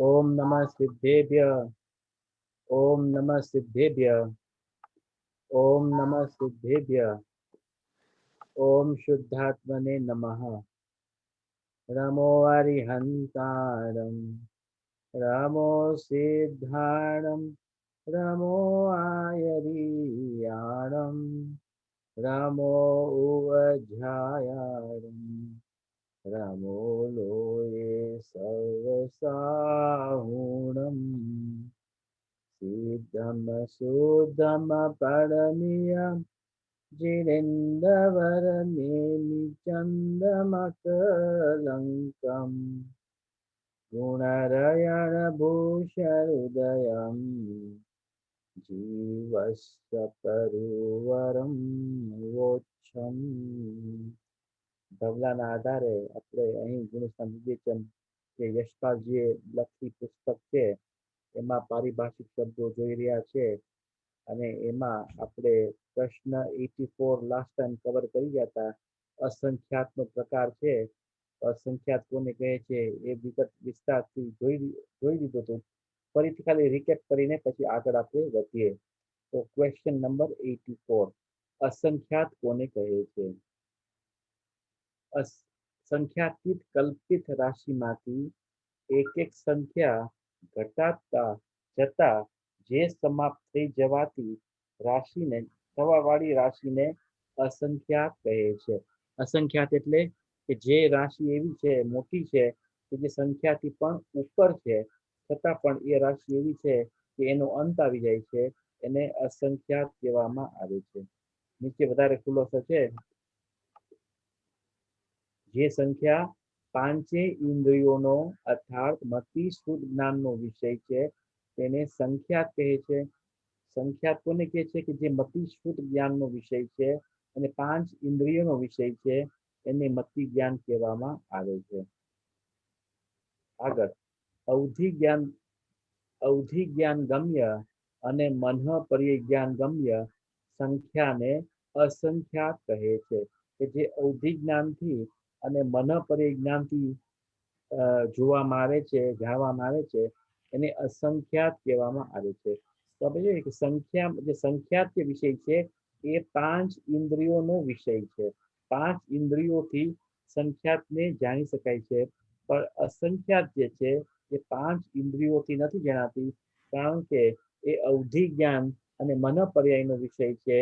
ओम नमः सिद्धेभ्य। ओम नमः सिद्धेभ्य। ओम नमः सिद्धेभ्य। ओम शुद्धात्मने नमः। नमो अरिहंतारं। नमो सिद्धारं। नमो आयरियाणं। नमो उवध्यायारं। नमो लोये सर्वसाहुणम्। सिद्धम शुद्धम परमियम् जिनेन्द्रवरनेमि चन्दमकलङ्कम् गुणरयणभूषहृदयम् જીવસ્વપરુવરમ વોચ્છમ. ધવલાના આધારે આપણે અહીં ગુણસ્થાન વિવેચન જે યશપાલજીએ લખી પુસ્તક છે એમાં પારિભાષિક શબ્દો જોઈ રહ્યા છે અને એમાં આપણે પ્રશ્ન 84 લાસ્ટ ટાઈમ કવર કરી ગયા હતા. અસંખ્યાતનો પ્રકાર છે, અસંખ્યાત કોને કહે છે એ વિગત વિસ્તારથી જોઈ લીધું હતું. ફરીથી ખાલી રિકેપ કરીને પછી આગળ આપણે વધીએ. તો ક્વેશ્ચન નંબર 84, અસંખ્યાત કોને કહે છે? સંખ્યાતીત કલ્પિત રાશિમાંથી એક એક સંખ્યા ઘટાડતા જતા જે સમાપ્ત થઈ જવાથી રાશિને થવાવાળી રાશિને અસંખ્યાત કહે છે. અસંખ્યાત એટલે કે જે રાશિ એવી છે, મોટી છે કે જે સંખ્યાથી પણ ઉપર છે, છતાં પણ એ રાશિ એવી છે કે એનો અંત આવી જાય છે, એને અસંખ્યાત કહેવામાં આવે છે. નીચે વધારે ખુલાસો છે. જે સંખ્યા પાંચે ઇન્દ્રિયોનો અર્થાત મતિ શુદ્ધ જ્ઞાનનો વિષય છે તેને સંખ્યાત કહે છે. સંખ્યાત કોને કહે છે? કે જે મતિ શુદ્ધ જ્ઞાનનો વિષય છે અને પાંચ ઇન્દ્રિયોનો વિષય છે એને મતિ જ્ઞાન કહેવામાં આવે છે. આગળ અવધિ જ્ઞાન ગમ્ય અને મનઃ પરિજ્ઞાન ગમ્ય સંખ્યાને અસંખ્યાત કહે છે. કે જે અવધિ જ્ઞાનથી અને મનઃ પરિજ્ઞાનથી જોવામાં આવે છે, જાણવામાં આવે છે, એને અસંખ્યાત કહેવામાં આવે છે. તો આપણે જોઈએ કે સંખ્યાત જે વિષય છે એ પાંચ ઇન્દ્રિયોનો વિષય છે. પાંચ ઇન્દ્રિયોથી સંખ્યાતને જાણી શકાય છે, પણ અસંખ્યાત જે છે એ પાંચ ઇન્દ્રિયોથી નથી જણાતી, કારણ કે એ અવધિ જ્ઞાન અને મનઃપર્યાયનો વિષય છે.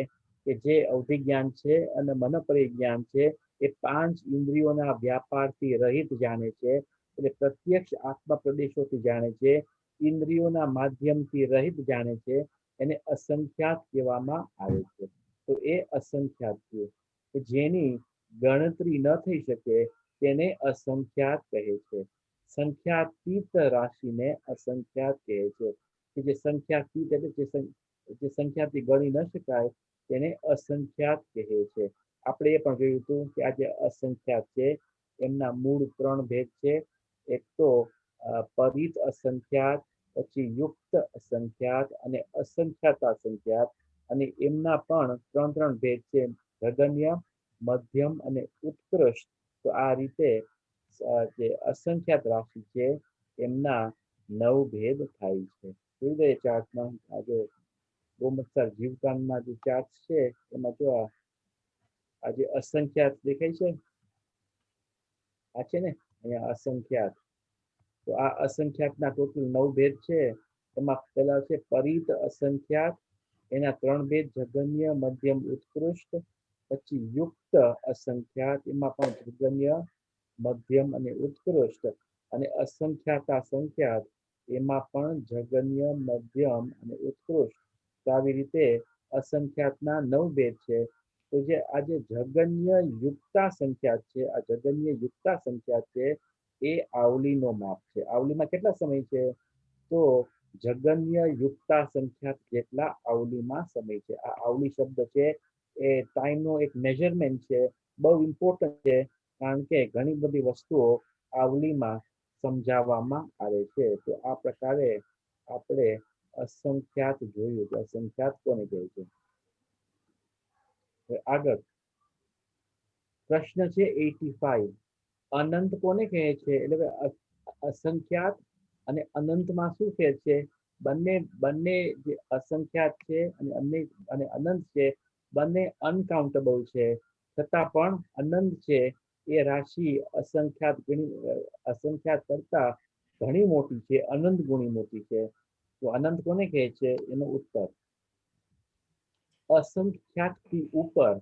કે જે અવધિ જ્ઞાન છે અને મનઃપર્યાય જ્ઞાન છે એ પાંચ ઇન્દ્રિયોના વ્યાપારથી રહિત જાણે છે, એટલે પ્રત્યક્ષ આત્મા પ્રદેશોથી જાણે છે, ઇન્દ્રિયોના માધ્યમથી રહિત જાણે છે, એને અસંખ્યાત કહેવામાં આવે છે. તો એ અસંખ્યાત છે કે જેની ગણતરી ન થઈ શકે તેને અસંખ્યાત કહે છે. સંખ્યાતીત રાશિને અસંખ્યાત કહે છે. કે જે સંખ્યાતીત એટલે જે સંખ્યાથી ગણી ન શકાય તેને અસંખ્યાત કહે છે. આપણે એ પણ જોયું હતું કે આ જે અસંખ્યાત છે એમના મૂળ ત્રણ ભેદ છે. એક તો પરિત અસંખ્યાત, પછી યુક્ત અસંખ્યાત અને અસંખ્યાત અસંખ્યાત, અને એમના પણ ત્રણ ભેદ છે: જગન્ય, મધ્યમ અને ઉત્કૃષ્ટ. તો આ રીતે જે અસંખ્યાત રાશિ છે એમના 9 ભેદ થાય છે. જોઈ દઈએ ચાર્ટમાં. આજે ગોમત્સર જીવકાંડમાં જે ચાર્ટ છે એમાં જો આજે અસંખ્યાત દેખાય છે, આ છે ને અહીંયા અસંખ્યાત. તો આ અસંખ્યાતના ટોટલ 9 ભેદ છે. એમાં પહેલા છે પરિત અસંખ્યાત, એના 3 ભેદ: જગન્ય, મધ્યમ, ઉત્કૃષ્ટ. પછી યુક્ત અસંખ્યાત, એમાં પણ જગન્ય, મધ્યમ અને ઉત્કૃષ્ટ. અને અસંખ્યાત સંખ્યાત, એમાં પણ જગન્ય, મધ્યમ અને ઉત્કૃષ્ટ. તો આવી રીતે અસંખ્યાતના 9 ભેદ છે. તો જે આજે જગન્ય યુક્તા સંખ્યાત છે, આ જગન્ય યુક્તા સંખ્યાત છે એ આવલીનો માપ છે. આવલીમાં કેટલા સમય છે? તો જગન્ય યુક્તા સંખ્યાત જેટલા આવલીમાં સમય છે. આ આવલી શબ્દ છે એ ટાઈમનો એક મેઝરમેન્ટ છે, બહુ ઇમ્પોર્ટન્ટ છે, કારણ કે ઘણી બધી વસ્તુઓ આવલીમાં સમજાવવામાં આવે છે. તો આ પ્રકારે આપણે અસંખ્યાત જોયું કે અસંખ્યાત કોને કહે છે. આગળ પ્રશ્ન છે 85, અનંત કોને કહે છે? એટલે અસંખ્યાત અને અનંતમાં શું ફેર છે? બંને બંને જે અસંખ્યાત છે અને અનંત છે, બંને અનકાઉન્ટેબલ છે, છતાં પણ અનંત છે એ રાશિ અસંખ્યાત કરતા ઘણી મોટી છે, અનંત ગુણી મોટી છે. તો અનંત કોને કહે છે? એનો ઉત્તર અસંખ્યાત થી ઉપર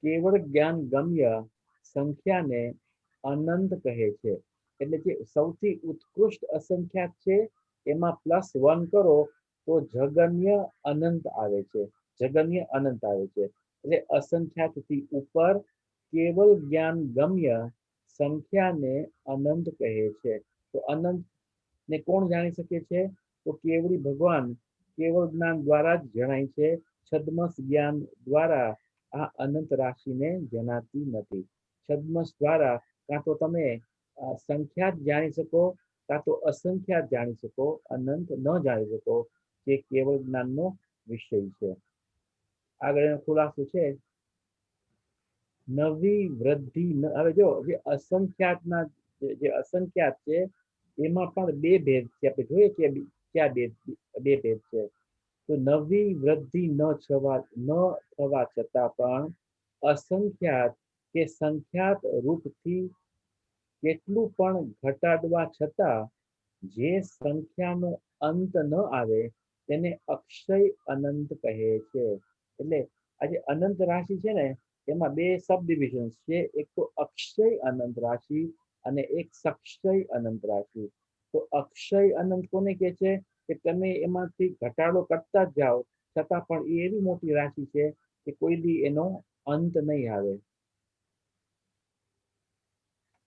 કેવળ જ્ઞાન ગમ્ય સંખ્યાને અનંત કહે છે. એટલે જે સૌથી ઉત્કૃષ્ટ અસંખ્યાત છે એમાં +1 કરો તો જગન્ય અનંત આવે છે. જગન્ય અનંત આવે છે. એટલે અસંખ્યાત થી ઉપર કેવળ જ્ઞાન ગમ્ય સંખ્યાને અનંત કહે છે. તો અનંત ને કોણ જાણી શકે છે? તો કેવળી ભગવાન કેવળ જ્ઞાન દ્વારા જ જણાય છે. છદ્મસ જ્ઞાન દ્વારા આ અનંત રાશિને જણાતી નથી. છદ્મસ દ્વારા કાં તો તમે સંખ્યા જ જાણી શકો, કાં તો અસંખ્યાત જાણી શકો, અનંત ન જાણી શકો, જે કેવળ જ્ઞાનનો વિષય છે. આગળ એનો ખુલાસો છે, નવી વૃદ્ધિ. હવે જો જે અસંખ્યાતના જે અસંખ્યાત છે એમાં પણ બે ભેદ છે. આપણે જોઈએ કે ક્યાં બે ભેદ છે. તો નવી વૃદ્ધિ ન થવા છતાં પણ અસંખ્યાત કે સંખ્યાત રૂપથી કેટલું પણ ઘટાડવા છતાં જે સંખ્યાનો અંત ન આવે તેને અક્ષય અનંત કહે છે. એટલે આ જે અનંત રાશિ છે ને એમાં બે સબ ડિવિઝન્સ છે. એક તો અક્ષય અનંત રાશિ અને એક સક્ષય અનંત રાશિ. તો અક્ષય અનંત કોને કહે છે? કે તમે એમાંથી ઘટાડો કરતા જ જાઓ છતાં પણ એ એવી મોટી રાશિ છે કે કોઈ દી એનો અંત નહીં આવે.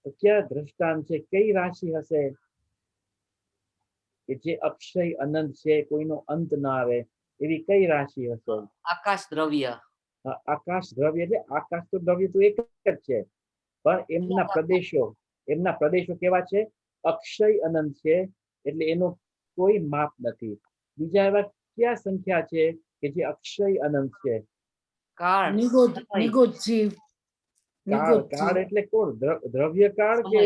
તો ક્યાં દ્રષ્ટાંત છે? કઈ રાશિ હશે કે જે અક્ષય અનંત છે, કોઈનો અંત ના આવે? એવી કઈ રાશિ હશે? આકાશ દ્રવ્ય. આકાશ દ્રવ્ય એટલે આકાશ તો દ્રવ્ય તો એક જ છે, પણ એમના પ્રદેશો કેવા છે? અક્ષય અનંત છે. એટલે એનો કોઈ માપ નથી. બીજા એવા કયા સંખ્યા છે કે જે અક્ષય અનંત છે? કાળ. નિગોદ જીવ. કાળ એટલે કોણ? દ્રવ્ય કાળ કે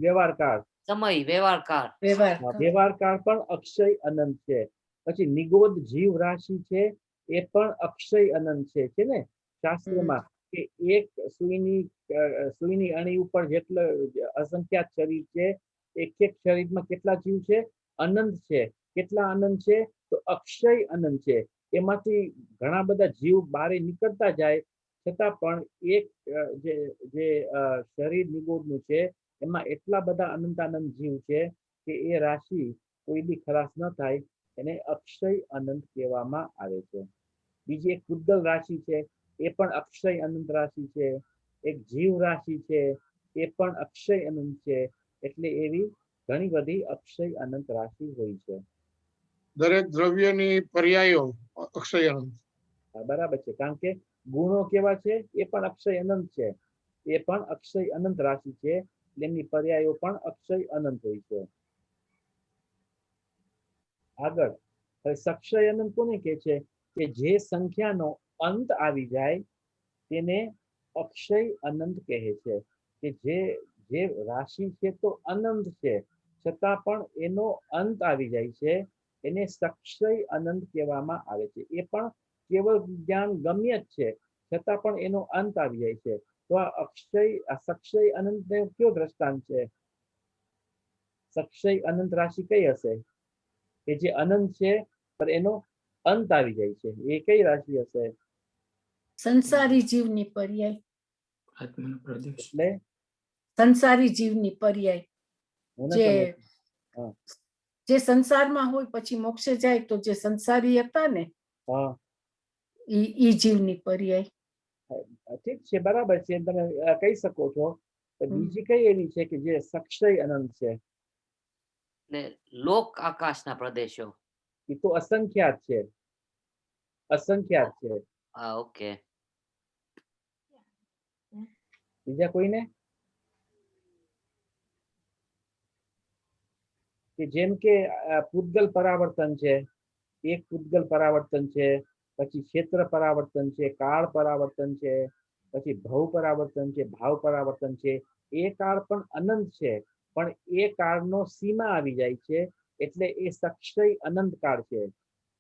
વ્યવહાર કાળ? સમય, વ્યવહાર કાળ. વ્યવહાર કાળ પણ અક્ષય અનંત છે. પછી નિગોદ જીવ રાશિ છે એ પણ અક્ષય અનંત છે ને શાસ્ત્રમાં કે એક સુઈની અણી ઉપર જેટલા અસંખ્યાત શરીર છે, એક શરીરમાં કેટલા જીવ છે? અનંત છે. કેટલા અનંત છે? તો અક્ષય અનંત છે. એમાંથી ઘણા બધા જીવ બારે નીકળતા જાય છતાં પણ એક જે શરીર નિગોદનું છે એમાં એટલા બધા અનંતાનંદ જીવ છે કે એ રાશિ કોઈ દી ખલાસ ન થાય. એને અક્ષય અનંત કહેવામાં આવે છે. બીજી એક પૂતગલ રાશિ છે, એ પણ અક્ષય અનંત રાશિ છે. એક જીવ રાશિ છે, એ પણ અક્ષય અનંત છે. એટલે એવી ઘણી બધી અક્ષય અનંત રાશિ હોય છે. દરેક દ્રવ્યની પર્યાયો અક્ષય અનંત. બરાબર છે, કારણ કે ગુણો કેવા છે? એ પણ અક્ષય અનંત છે. એ પણ અક્ષય અનંત રાશિ છે. એમની પર્યાયો પણ અક્ષય અનંત હોય છે. આગળ સક્ષય અનંત કોને કહે છે? કે જે સંખ્યાનો અંત આવી જાય તેને અક્ષય અનંત કહે છે. કે જે રાશિ છે તો અનંત છે છતાં પણ એનો અંત આવી જાય છે, એને સક્ષય અનંત કહેવામાં આવે છે. એ પણ કેવળ જ્ઞાન ગમ્ય જ છે છતાં પણ એનો અંત આવી જાય છે. તો આ સક્ષય અનંત ને કયો દ્રષ્ટાંત છે? સક્ષય અનંત રાશિ કઈ હશે કે જે અનંત છે પણ એનો અંત આવી જાય છે? એ કઈ રાશિ હશે? સંસારી જીવની પર્યાય. આત્માનો પ્રદેશ. એટલે સંસારી જીવની પર્યાય જે સંસારમાં હોય પછી મોક્ષે જાય તો જે સંસારી હતા ને ઈ જીવની પર્યાય. ઠીક છે, બરાબર છે, તમે કહી શકો છો. બીજી કઈ એવી છે કે જે સક્ષય અનંત છે? લોક આકાશના પ્રદેશો. એ તો અસંખ્યાત છે. અસંખ્યાત છે. ઓકે. બીજા કોઈને? કે જેમ કે પૂતગલ પરાવર્તન છે, એક પૂતગલ પરાવર્તન છે, પછી ક્ષેત્ર પરાવર્તન છે, કાળ પરાવર્તન છે, પછી ભવ પરાવર્તન છે, ભાવ પરાવર્તન છે. એ કાળ પણ અનંત છે, પણ એ કાળનો સીમા આવી જાય છે એટલે એ સક્ષય અનંત કાળ છે.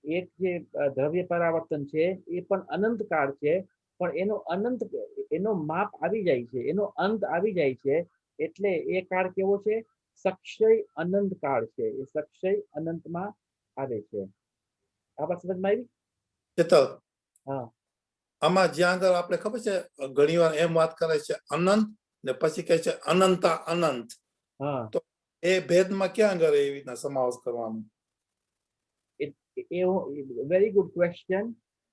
એક જે દ્રવ્ય પરાવર્તન છે એ પણ અનંત કાળ છે, પણ એનો માપ આવી જાય છે, એનો અંત આવી જાય છે, એટલે એ કાળ કેવો છે? સક્ષય અનંત કાળ છે. એ સક્ષય અનંતમાં આવે છે. આ વાત સમજમાં આવી? ચેતલ, હા. આમાં જ્યાં આગળ આપણે ખબર છે ઘણી વાર એમ વાત કરે છે અનંત ને પછી કહે છે અનંતા અનંત. હા. તો એ ભેદમાં ક્યાં આગળ એવી રીતના સમાવેશ કરવાનો? Very good question.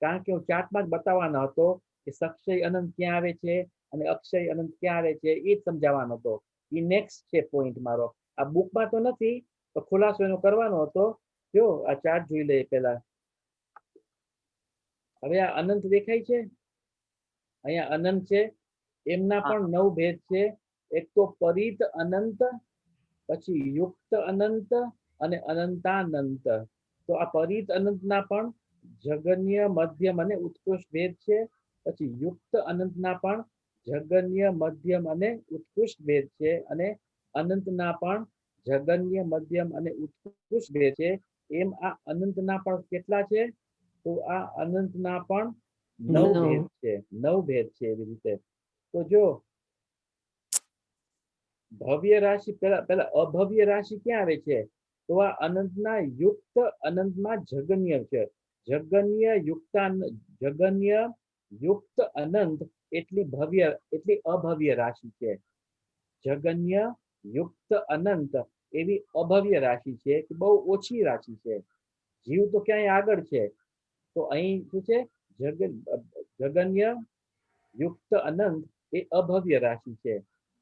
કારણ કે હું ચાર્ટમાં જ બતાવવાનો હતો કે સક્ષય અનંત ક્યાં આવે છે અને અક્ષય અનંત ક્યાં આવે છે, એ જ સમજાવવાનો હતો. એ નેક્સ્ટ છે પોઈન્ટ મારો. આ બુકમાં તો નથી, તો ખુલાસો એનો કરવાનો હતો. જો આ ચાર્ટ જોઈ લઈએ પેલા. હવે આ અનંત દેખાય છે, અહીંયા અનંત છે, એમના હા. પણ 9 ભેદ છે. એક તો પરિત અનંત, પછી યુક્ત અનંત અને અનંતાનંત. તો આ પરિત અનંતના પણ જગન્ય, મધ્યમ અને ઉત્કૃષ્ટ ભેદ છે. પછી યુક્ત અનંતના પણ જગન્ય, મધ્યમ અને ઉત્કૃષ્ટ ભેદ છે. અને અનંતના પણ જગન્ય, મધ્યમ અને ઉત્કૃષ્ટ ભેદ છે. એમ આ અનંતના પણ કેટલા છે? તો આ અનંતના પણ 9 ભેદ છે. 9 ભેદ છે એવી રીતે. તો જો ભવ્ય રાશિ પેલા અભવ્ય રાશિ ક્યાં આવે છે? તો આ અનંતના યુક્ત અનંતમાં જગન્ય છે. જગન્ય યુક્ત અનંત એટલી અભવ્ય રાશિ છે. જગન્ય યુક્ત અનંત એવી અભવ્ય રાશિ છે કે બહુ ઓછી રાશિ છે. જીવ તો ક્યાંય આગળ છે. તો અહીં શું છે? જગન્ય યુક્ત અનંત એ અભવ્ય રાશિ છે.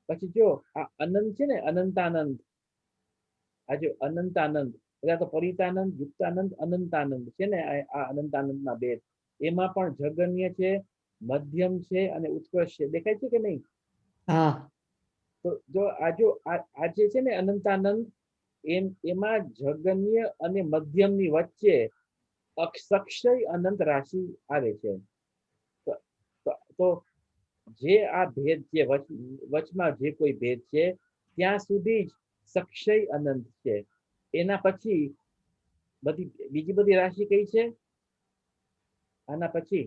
પછી જો આ અનંત છે ને, અનંતાનંદ, આ જો અનંતાનંદ, એટલે તો પરિતાનંદ, યુક્તાનંદ, અનંતાનંદ છે ને, આ અનંતાનંદના ભેદ. એમાં પણ જગન્ય છે, મધ્યમ છે અને ઉત્કર્ષ છે. દેખાય છે કે નહીં? હા. તો જો આ જે છે ને અનંતાનંદ, એમાં જગન્ય અને મધ્યમની વચ્ચે સક્ષય અનંત રાશિ આવે છે. તો જે આ ભેદ છે, વચમાં જે કોઈ ભેદ છે, ત્યાં સુધી જ સક્ષય અનંત છે. એના પછી બીજી બધી રાશિ કઈ છે? આના પછી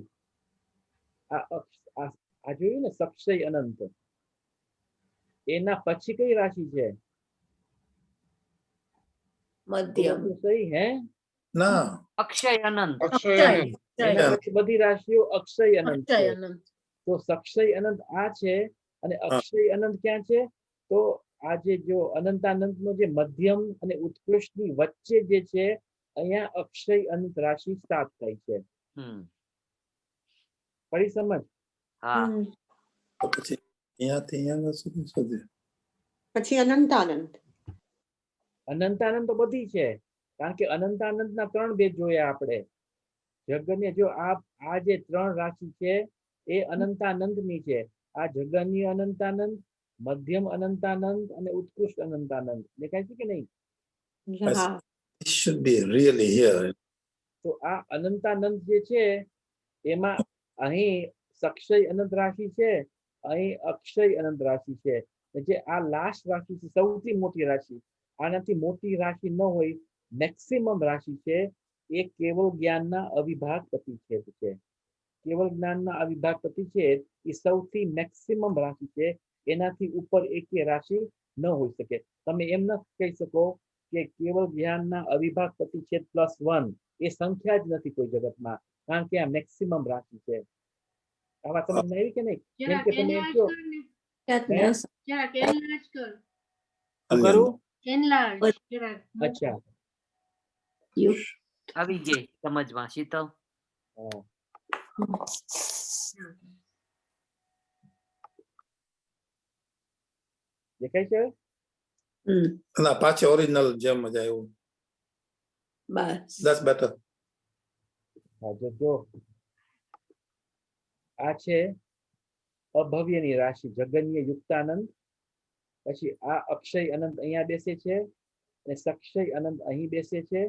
આ જોયું ને સક્ષય અનંત, એના પછી કઈ રાશિ છે? મધ્યમ. સહી હે? ના, અક્ષય અનંત. અક્ષય અનંત. એના પછી બધી રાશિઓ અક્ષય અનંત છે. અક્ષય અનંત. તો સક્ષય અનંત આ છે અને અક્ષય અનંત ક્યાં છે? તો આ જે જો અનંતાનંત નો જે મધ્યમ અને ઉત્કૃષ્ટ ની વચ્ચે જે છે, અહીંયા અક્ષય અનંત રાશિ સ્ટાર્ટ થાય છે. પડી સમજ? હા. તો પછી અહીંયાથી અહીંયા સુધી સુધી પછી અનંતાનંદ. અનંતાનંદ તો બધી છે, કારણ કે અનંતાનંદના 3 ભેદ જોયા આપણે. જગન્ય જો આ જે 3 રાશિ છે એ અનંતાનંદની છે. આ જગન્ય અનંતાનંદ, મધ્યમ અનંતાનંદ અને ઉત્કૃષ્ટ અનંતાનંદ. દેખાય છે કે નહીં? હા. it should be really here. તો આ અનંતાનંદ જે છે એમાં અહીં સક્ષય અનંત રાશિ છે, અહીં અક્ષય અનંત રાશિ છે. જે આ લાસ્ટ રાશિ છે, સૌથી મોટી રાશિ, આનાથી મોટી રાશિ ન હોય, મેક્સિમમ રાશિ છે, એ કેવળ જ્ઞાનના અવિભાગ પ્રતિછેદ છે. કેવળ જ્ઞાનના અવિભાગ પ્રતિછેદ એ સૌથી મેક્સિમમ રાશિ છે. એનાથી ઉપર એકે રાશિ ન હોઈ શકે. તમે એમ ન કહી શકો કે કેવળ જ્ઞાનના અવિભાગ પ્રતિછેદ +1 એ સંખ્યા જ નથી કોઈ જગતમાં, કારણ કે આ મેક્સિમમ રાશિ છે. આ વાત સમજમાં આવી કે નહીં? જેમ કે તમે એમ કહો, શું કરું? અચ્છા. આવી ગઈ સમજમાં શીતલ. હા. દેખાય છે? ના, પાછી ઓરિજિનલ જેમ મજા આવ્યું. બસ. That's better. હા, જો આ છે અભવ્યની રાશિ, જગન્ય યુક્તાનંદ. પછી આ અક્ષય અનંત અહીંયા બેસે છે, અને સક્ષય અનંત અહીં બેસે છે,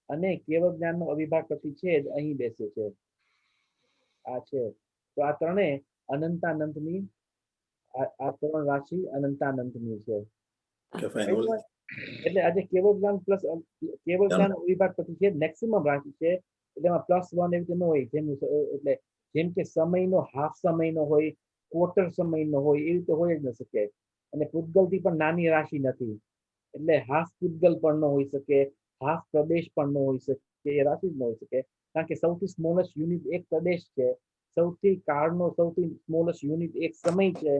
અને કેવળ જ્ઞાનનો અવિભાગ પ્રતિછેદ અહીં બેસે છે. આ છે. તો આ ત્રણે અનંતાનંતની, આ 3 રાશિ અનંતાનંતની છે. Okay, fine. એટલે આજે કેવળ જ્ઞાન પ્લસ કેવળ જ્ઞાન વિભાગ પછી છે મેક્સિમમ રાશિ છે એટલે એમાં +1 એવી રીતે ન હોય એટલે જેમ કે સમયનો હાફ સમયનો હોય ક્વાર્ટર સમયનો હોય એવી રીતે હોય જ ન શકે અને પૂતગલથી પણ નાની રાશિ નથી એટલે હાફ પૂતગલ પણ ન હોઈ શકે હાફ પ્રદેશ પણ ન હોઈ શકે એ રાશિ જ ન હોઈ શકે કારણ કે સૌથી સ્મોલેસ્ટ યુનિટ એક પ્રદેશ છે સૌથી કાળનો સૌથી સ્મોલેસ્ટ યુનિટ એક સમય છે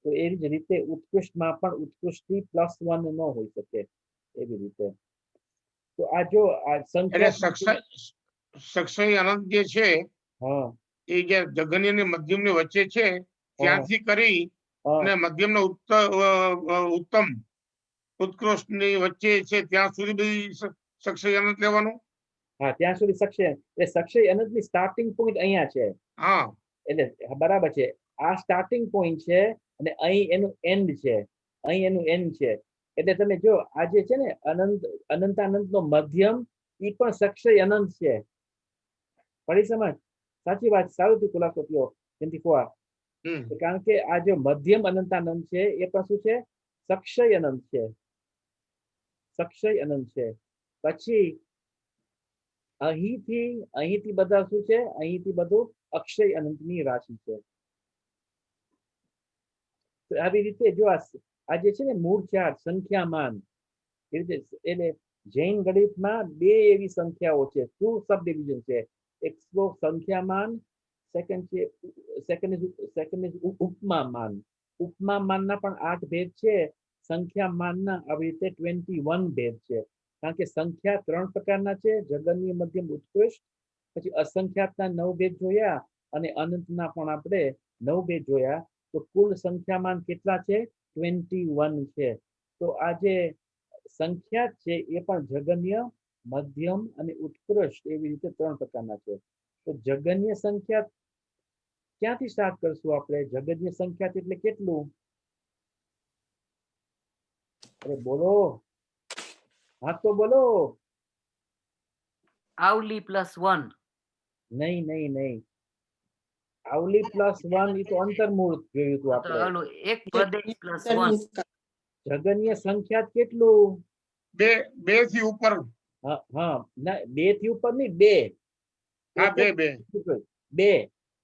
તો એવી જ રીતે ઉત્કૃષ્ટમાં પણ ઉત્કૃષ્ટથી +1 ન હોઈ શકે એવી રીતે તો આ જો આ એટલે સંખ્યા સક્ષય અનંત જે છે હા એ જે જગન્ય ને મધ્યમ ની વચ્ચે છે ત્યાંથી કરી હા અને મધ્યમ નો ઉત્તમ ઉત્કૃષ્ટ ની વચ્ચે છે ત્યાં સુધી બધી સક્ષય અનંત લેવાનું. હા ત્યાં સુધી સક્ષય એટલે સક્ષય અનંતની સ્ટાર્ટિંગ પોઈન્ટ અહીંયા છે હા એટલે બરાબર છે આ સ્ટાર્ટિંગ પોઈન્ટ છે અને અહીં એનું એન્ડ છે અહીં એનું એન્ડ છે એટલે તમે જો આ જે છે ને અનંતાનંત નો મધ્યમ એ પણ સક્ષય અનંત છે પડી સમજ સાચી વાત સારું ખુલાસો થયો જેમથી કુવા કારણ કે આ જો મધ્યમ અનંતાનંત છે એ પણ શું છે સક્ષય અનંત છે સક્ષય અનંત છે પછી અહીંથી બધા શું છે અહીંથી બધું અક્ષય અનંતની રાશિ છે તો આવી રીતે જો આ જે છે ને મૂળ ચાર સંખ્યામાન એ રીતે એટલે જૈન ગણિતમાં બે એવી સંખ્યાઓ છે ટુ સબ ડિવિઝન છે એક સંખ્યામાન સેકન્ડ ઇઝ ઉપમામાન ઉપમામાનના પણ 8 ભેદ છે સંખ્યામાનના આવી રીતે 21 ભેદ છે કારણ કે સંખ્યા 3 પ્રકારના છે જગન્ય મધ્યમ ઉત્કૃષ્ટ પછી અસંખ્યાતના 9 ભેદ જોયા અને અનંતના પણ આપણે 9 ભેદ જોયા તો કુલ સંખ્યામાન કેટલા છે 21 છે તો આ જે સંખ્યા છે એ પણ જગન્ય મધ્યમ અને ઉત્કૃષ્ટ એવી રીતે 3 પ્રકારના છે તો જગન્ય સંખ્યા ક્યાંથી સ્ટાર્ટ કરશું આપણે જગન્ય સંખ્યા એટલે કેટલું અરે બોલો હા તો બોલો આવલી +1 નહીં આવલી +1 એ તો અંતર્મૂળ જોયું હતું આપણે ઓલું એક પ્રદેશ +1 જગન્ય સંખ્યા કેટલું બે થી ઉપર. હા ના 2 થી ઉપર નહીં 2 હા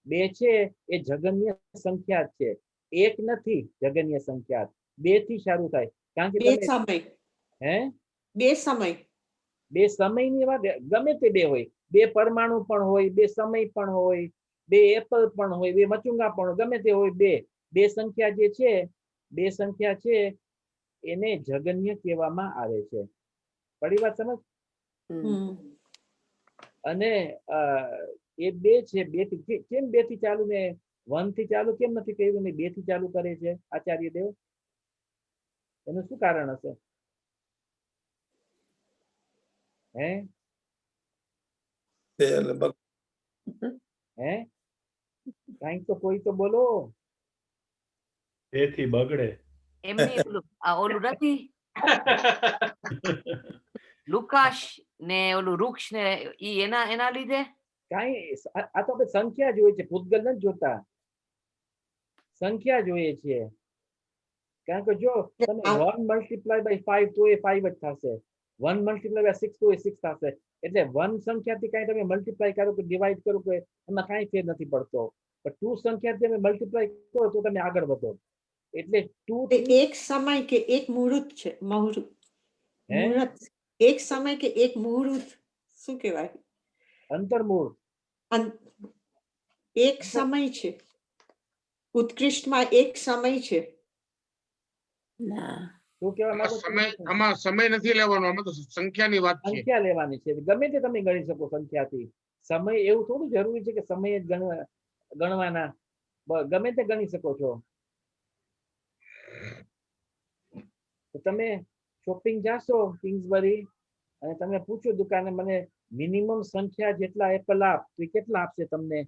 બે છે એ જગન્ય સંખ્યા છે એક નથી જગન્ય સંખ્યા 2 થી શરૂ થાય કારણ કે બે તમે સમય હે બે સમય બે સમયની વાત ગમે તે બે હોય બે પરમાણુ પણ હોય બે સમય પણ હોય બે એપલ પણ હોય બે મચુંગા પણ હોય ગમે તે હોય બે સંખ્યા જે છે બે સંખ્યા છે એને જગન્ય કહેવામાં આવે છે પડી વાત સમજ અને એ બે છે કેમ 2 થી ચાલુ ને 1 થી ચાલુ કેમ નથી કહ્યું ને 2 થી ચાલુ કરે છે આચાર્ય દેવ એનું શું કારણ હશે હે હે કઈક તો કોઈ તો બોલો તેથી બગડે એમની ઓલું નથી લુકાશ ને ઓલું વૃક્ષ ને ઈ એના લીધે કઈ આ તો આપણે સંખ્યા જોઈએ છે પૂતગલ નથી જોતા સંખ્યા જોઈએ છે કારણ કે જો તમે 1 મલ્ટીપ્લાય બાય 5 તો એ 5 જ થશે 1 મલ્ટીપ્લાય બાય 6 તો એ 6 થશે એટલે 1 સંખ્યાથી કઈ તમે મલ્ટીપ્લાય કરો કે ડિવાઈડ કરો કે એમાં કઈ ફેર નથી પડતો પણ 2 સંખ્યાથી તમે મલ્ટીપ્લાય કરો તો તમે આગળ વધો એટલે 2 એક સમય કે એક મુહૂર્ત છે મુહૂર્ત એક સમય કે એક મુહૂર્ત શું કહેવાય અંતર્મૂળ એક સમય છે ઉત્કૃષ્ટમાં એક સમય છે શું કહેવા માંગો છો આમાં સમય નથી લેવાનો આમાં તો સંખ્યાની વાત છે સંખ્યા લેવાની છે ગમે તે તમે ગણી શકો સંખ્યાથી સમય એવું થોડું જરૂરી છે કે સમય જ ગણવાના ગમે તે ગણી શકો છો તમે શોપિંગ જાશો કિંગ્સબરી અને તમે પૂછો દુકાને મને મિનિમમ સંખ્યા જેટલા એપલ આપ તો કેટલા આપશે તમને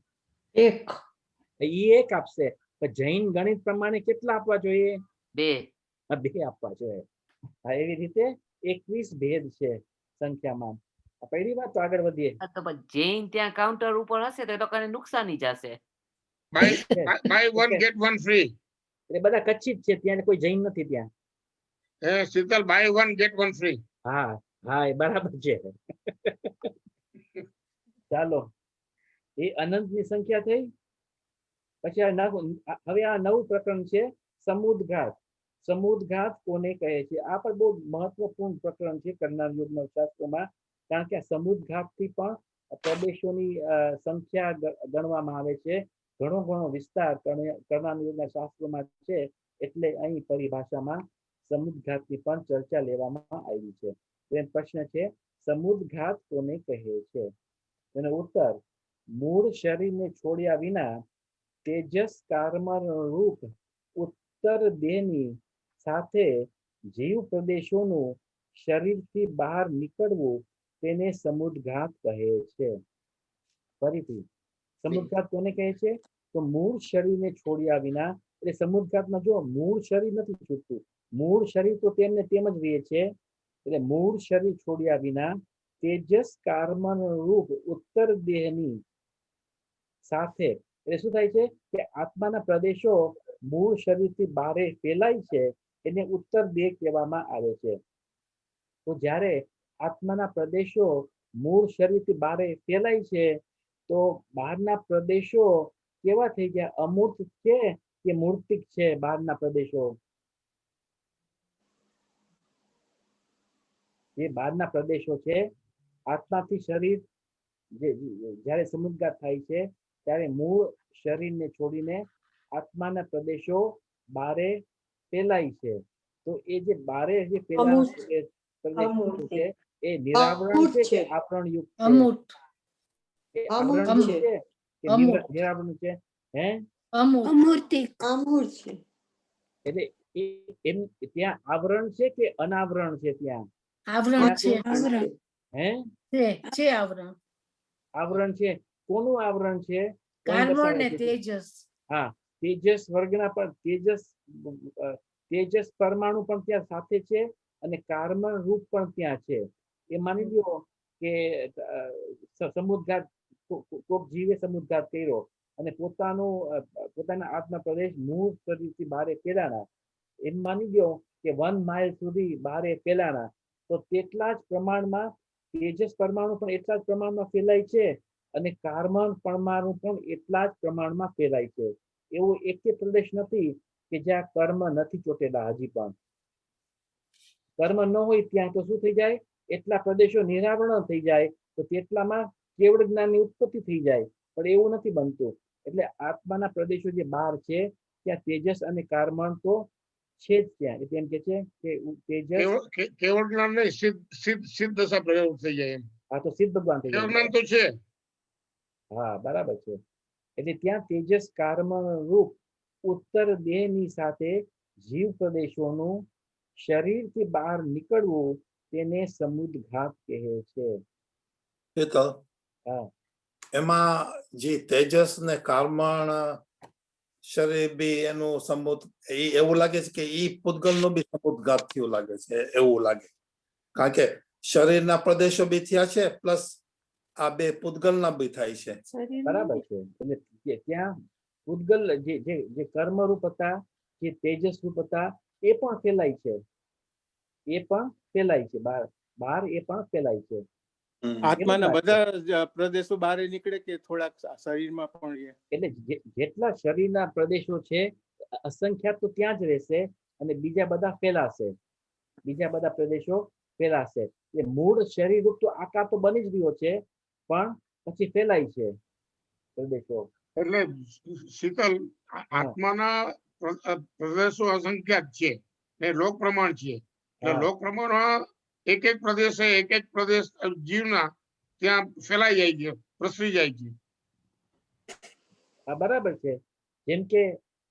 એક આપશે પણ જૈન ગણિત પ્રમાણે કેટલા આપવા જોઈએ 2 આપવા જોઈએ એવી રીતે 21 ભેદ છે સંખ્યામાં પહેલી વાત તો આગળ વધીએ તો જૈન ત્યાં કાઉન્ટર ઉપર હશે તો લોકોને નુકસાની જશે બાય 1 get 1 free એટલે બધા કચ્છી જ છે ત્યાં કોઈ જૈન નથી ત્યાં શીતલ બાય 1 get 1 free. હા હા એ બરાબર છે. ચાલો એ અનંતની સંખ્યા થઈ. પછી હવે આ નવું પ્રકરણ છે સમુદ્ઘાત. સમુદ્ઘાત કોને કહે છે? આ પણ બહુ મહત્વપૂર્ણ પ્રકરણ છે કરનાર યુગના શાસ્ત્રોમાં, કારણ કે આ સમુદ્ઘાતથી પણ પ્રદેશોની સંખ્યા ગણવામાં આવે છે. ઘણો વિસ્તાર કરનાર યુગના શાસ્ત્રોમાં છે, એટલે અહીં પરિભાષામાં સમુદ્ઘાતની પણ ચર્ચા લેવામાં આવી છે. તો એ પ્રશ્ન છે સમુદ્ઘાત કોને કહે છે? એનો ઉત્તર મૂળ શરીરને છોડ્યા વિના તેજસ કાર્મર રૂપ ઉત્તર દેહની સાથે જીવ પ્રદેશોનું શરીરથી બહાર નીકળવું તેને સમુદ્ઘાત કહે છે. ફરીથી સમુદ્ઘાત કોને કહે છે? તો મૂળ શરીરને છોડ્યા વિના, એટલે સમુદ્ઘાતમાં જો મૂળ શરીર નથી છૂટતું, મૂળ શરીર તો તેમને તેમ જ રહે છે. એટલે મૂળ શરીર છોડ્યા વિના તેજસ કાર્મન રૂપ ઉત્તર દેહની સાથે, એટલે શું થાય છે કે આત્માના પ્રદેશો મૂળ શરીરથી બહારે ફેલાય છે, એને ઉત્તર દેહ કહેવામાં આવે છે. તો જ્યારે આત્માના પ્રદેશો મૂળ શરીરથી બહારે ફેલાય છે, તો બહારના પ્રદેશો કેવા થઈ ગયા? અમૂર્ત છે કે મૂર્તિક છે? બહારના પ્રદેશો, જે બહારના પ્રદેશો છે, આત્માથી શરીર જ્યારે સમુદ્ઘાત થાય છે ત્યારે મૂળ શરીરને છોડીને આત્માના પ્રદેશો બારે ફેલાય છે. તો એ જે બારે જે અમૂર્ત. પ્રદેશ છે એ નિરાવરણ છે કે આવરણ યુક્ત છે? અમૂર્ત. એ અમૂર્ત આવરણ છે. છે કે અમૂર્ત. નિરાવરણ છે? હે, અમૂર્ત. અમૂર્ત છે. એટલે એમ ત્યાં આવરણ છે કે અનાવરણ છે? ત્યાં આવરણ છે. હે, છે આવરણ. આવરણ છે. કોનું આવરણ છે? કોણ કાર્મણ બતાવે ને છે? તેજસ. હા, તેજસ વર્ગના પણ તેજસ પરમાણુ પણ ત્યાં સાથે છે, અને કાર્બન રૂપ પણ ત્યાં છે. એ માની લ્યો કે સમુદ્ઘાત કોક જીવે સમુદ્ઘાત કર્યો અને પોતાના આત્મા પ્રદેશ મૂળ શરીરથી બહારે ફેલાણા, એમ માની લ્યો કે 1 માઇલ સુધી બહારે ફેલાણા, તો તેટલા જ પ્રમાણમાં તેજસ પરમાણુ પણ એટલા જ પ્રમાણમાં ફેલાય છે, અને કાર્બન પરમાણુ પણ એટલા જ પ્રમાણમાં ફેલાય છે. એવો એક પ્રદેશ નથી કે જ્યાં કર્મ નથી ચોટેલા. હજી પણ કર્મ ન હોય ત્યાં તો શું થઈ જાય? એટલા પ્રદેશો નિરાવરણ થઈ જાય, તો તેટલામાં કેવળ જ્ઞાનની ઉત્પત્તિ થઈ જાય, પણ એવું નથી બનતું. એટલે આત્માના પ્રદેશો જે બહાર છે ત્યાં તેજસ અને કાર્બન તો છે જ ત્યાં. એટલે એમ કે છે કે તેજસ, કેવળ જ્ઞાન નહીં, સિદ્ધ દશા પ્રયોગ થઈ જાય એમ. આ તો સિદ્ધ ભગવાન થઈ કેવળ જાય. જ્ઞાન તો છે. હા, બરાબર છે. એટલે ત્યાં તેજસ કાર્બન રૂપ ઉત્તર દેહની સાથે જીવ પ્રદેશોનું શરીરથી બહાર નીકળવું તેને સમુદ્ઘાત કહે છે. શીતલ, હા, એમાં જે તેજસ ને કાર્બન શરીર બી એનું એવું લાગે છે કે ઈ પૂતગલ નો બી સમુદ્ઘાત થયું લાગે છે, એવું લાગે. કારણ કે શરીરના પ્રદેશો બી થયા છે, પ્લસ આ બે પૂતગલના બી થાય છે. બરાબર છે. એટલે ત્યાં પૂતગલ જે કર્મરૂપ હતા, જે તેજસ રૂપ હતા, એ પણ ફેલાય છે. એ પણ ફેલાય છે બહાર એ પણ ફેલાય છે. આત્માના બધા જ પ્રદેશો બહાર નીકળે કે થોડાક શરીરમાં પણ રહે? એટલે જેટલા શરીરના પ્રદેશો છે અસંખ્યાત તો ત્યાં જ રહેશે, અને બીજા બધા ફેલાશે. બીજા બધા પ્રદેશો ફેલાશે. એટલે મૂળ શરીર રૂપ તો આકાર તો બની જ રહ્યો છે, પણ પછી ફેલાય છે પ્રદેશો. એટલે શીતલ, આત્માના પ્રદેશો અસંખ્યાત છે ને લોક પ્રમાણ છે. એટલે લોક પ્રમાણમાં એક પ્રદેશ જીવના ત્યાં ફેલાઈ જાય છે, પ્રસરી જાય છે. હા, બરાબર છે. જેમ કે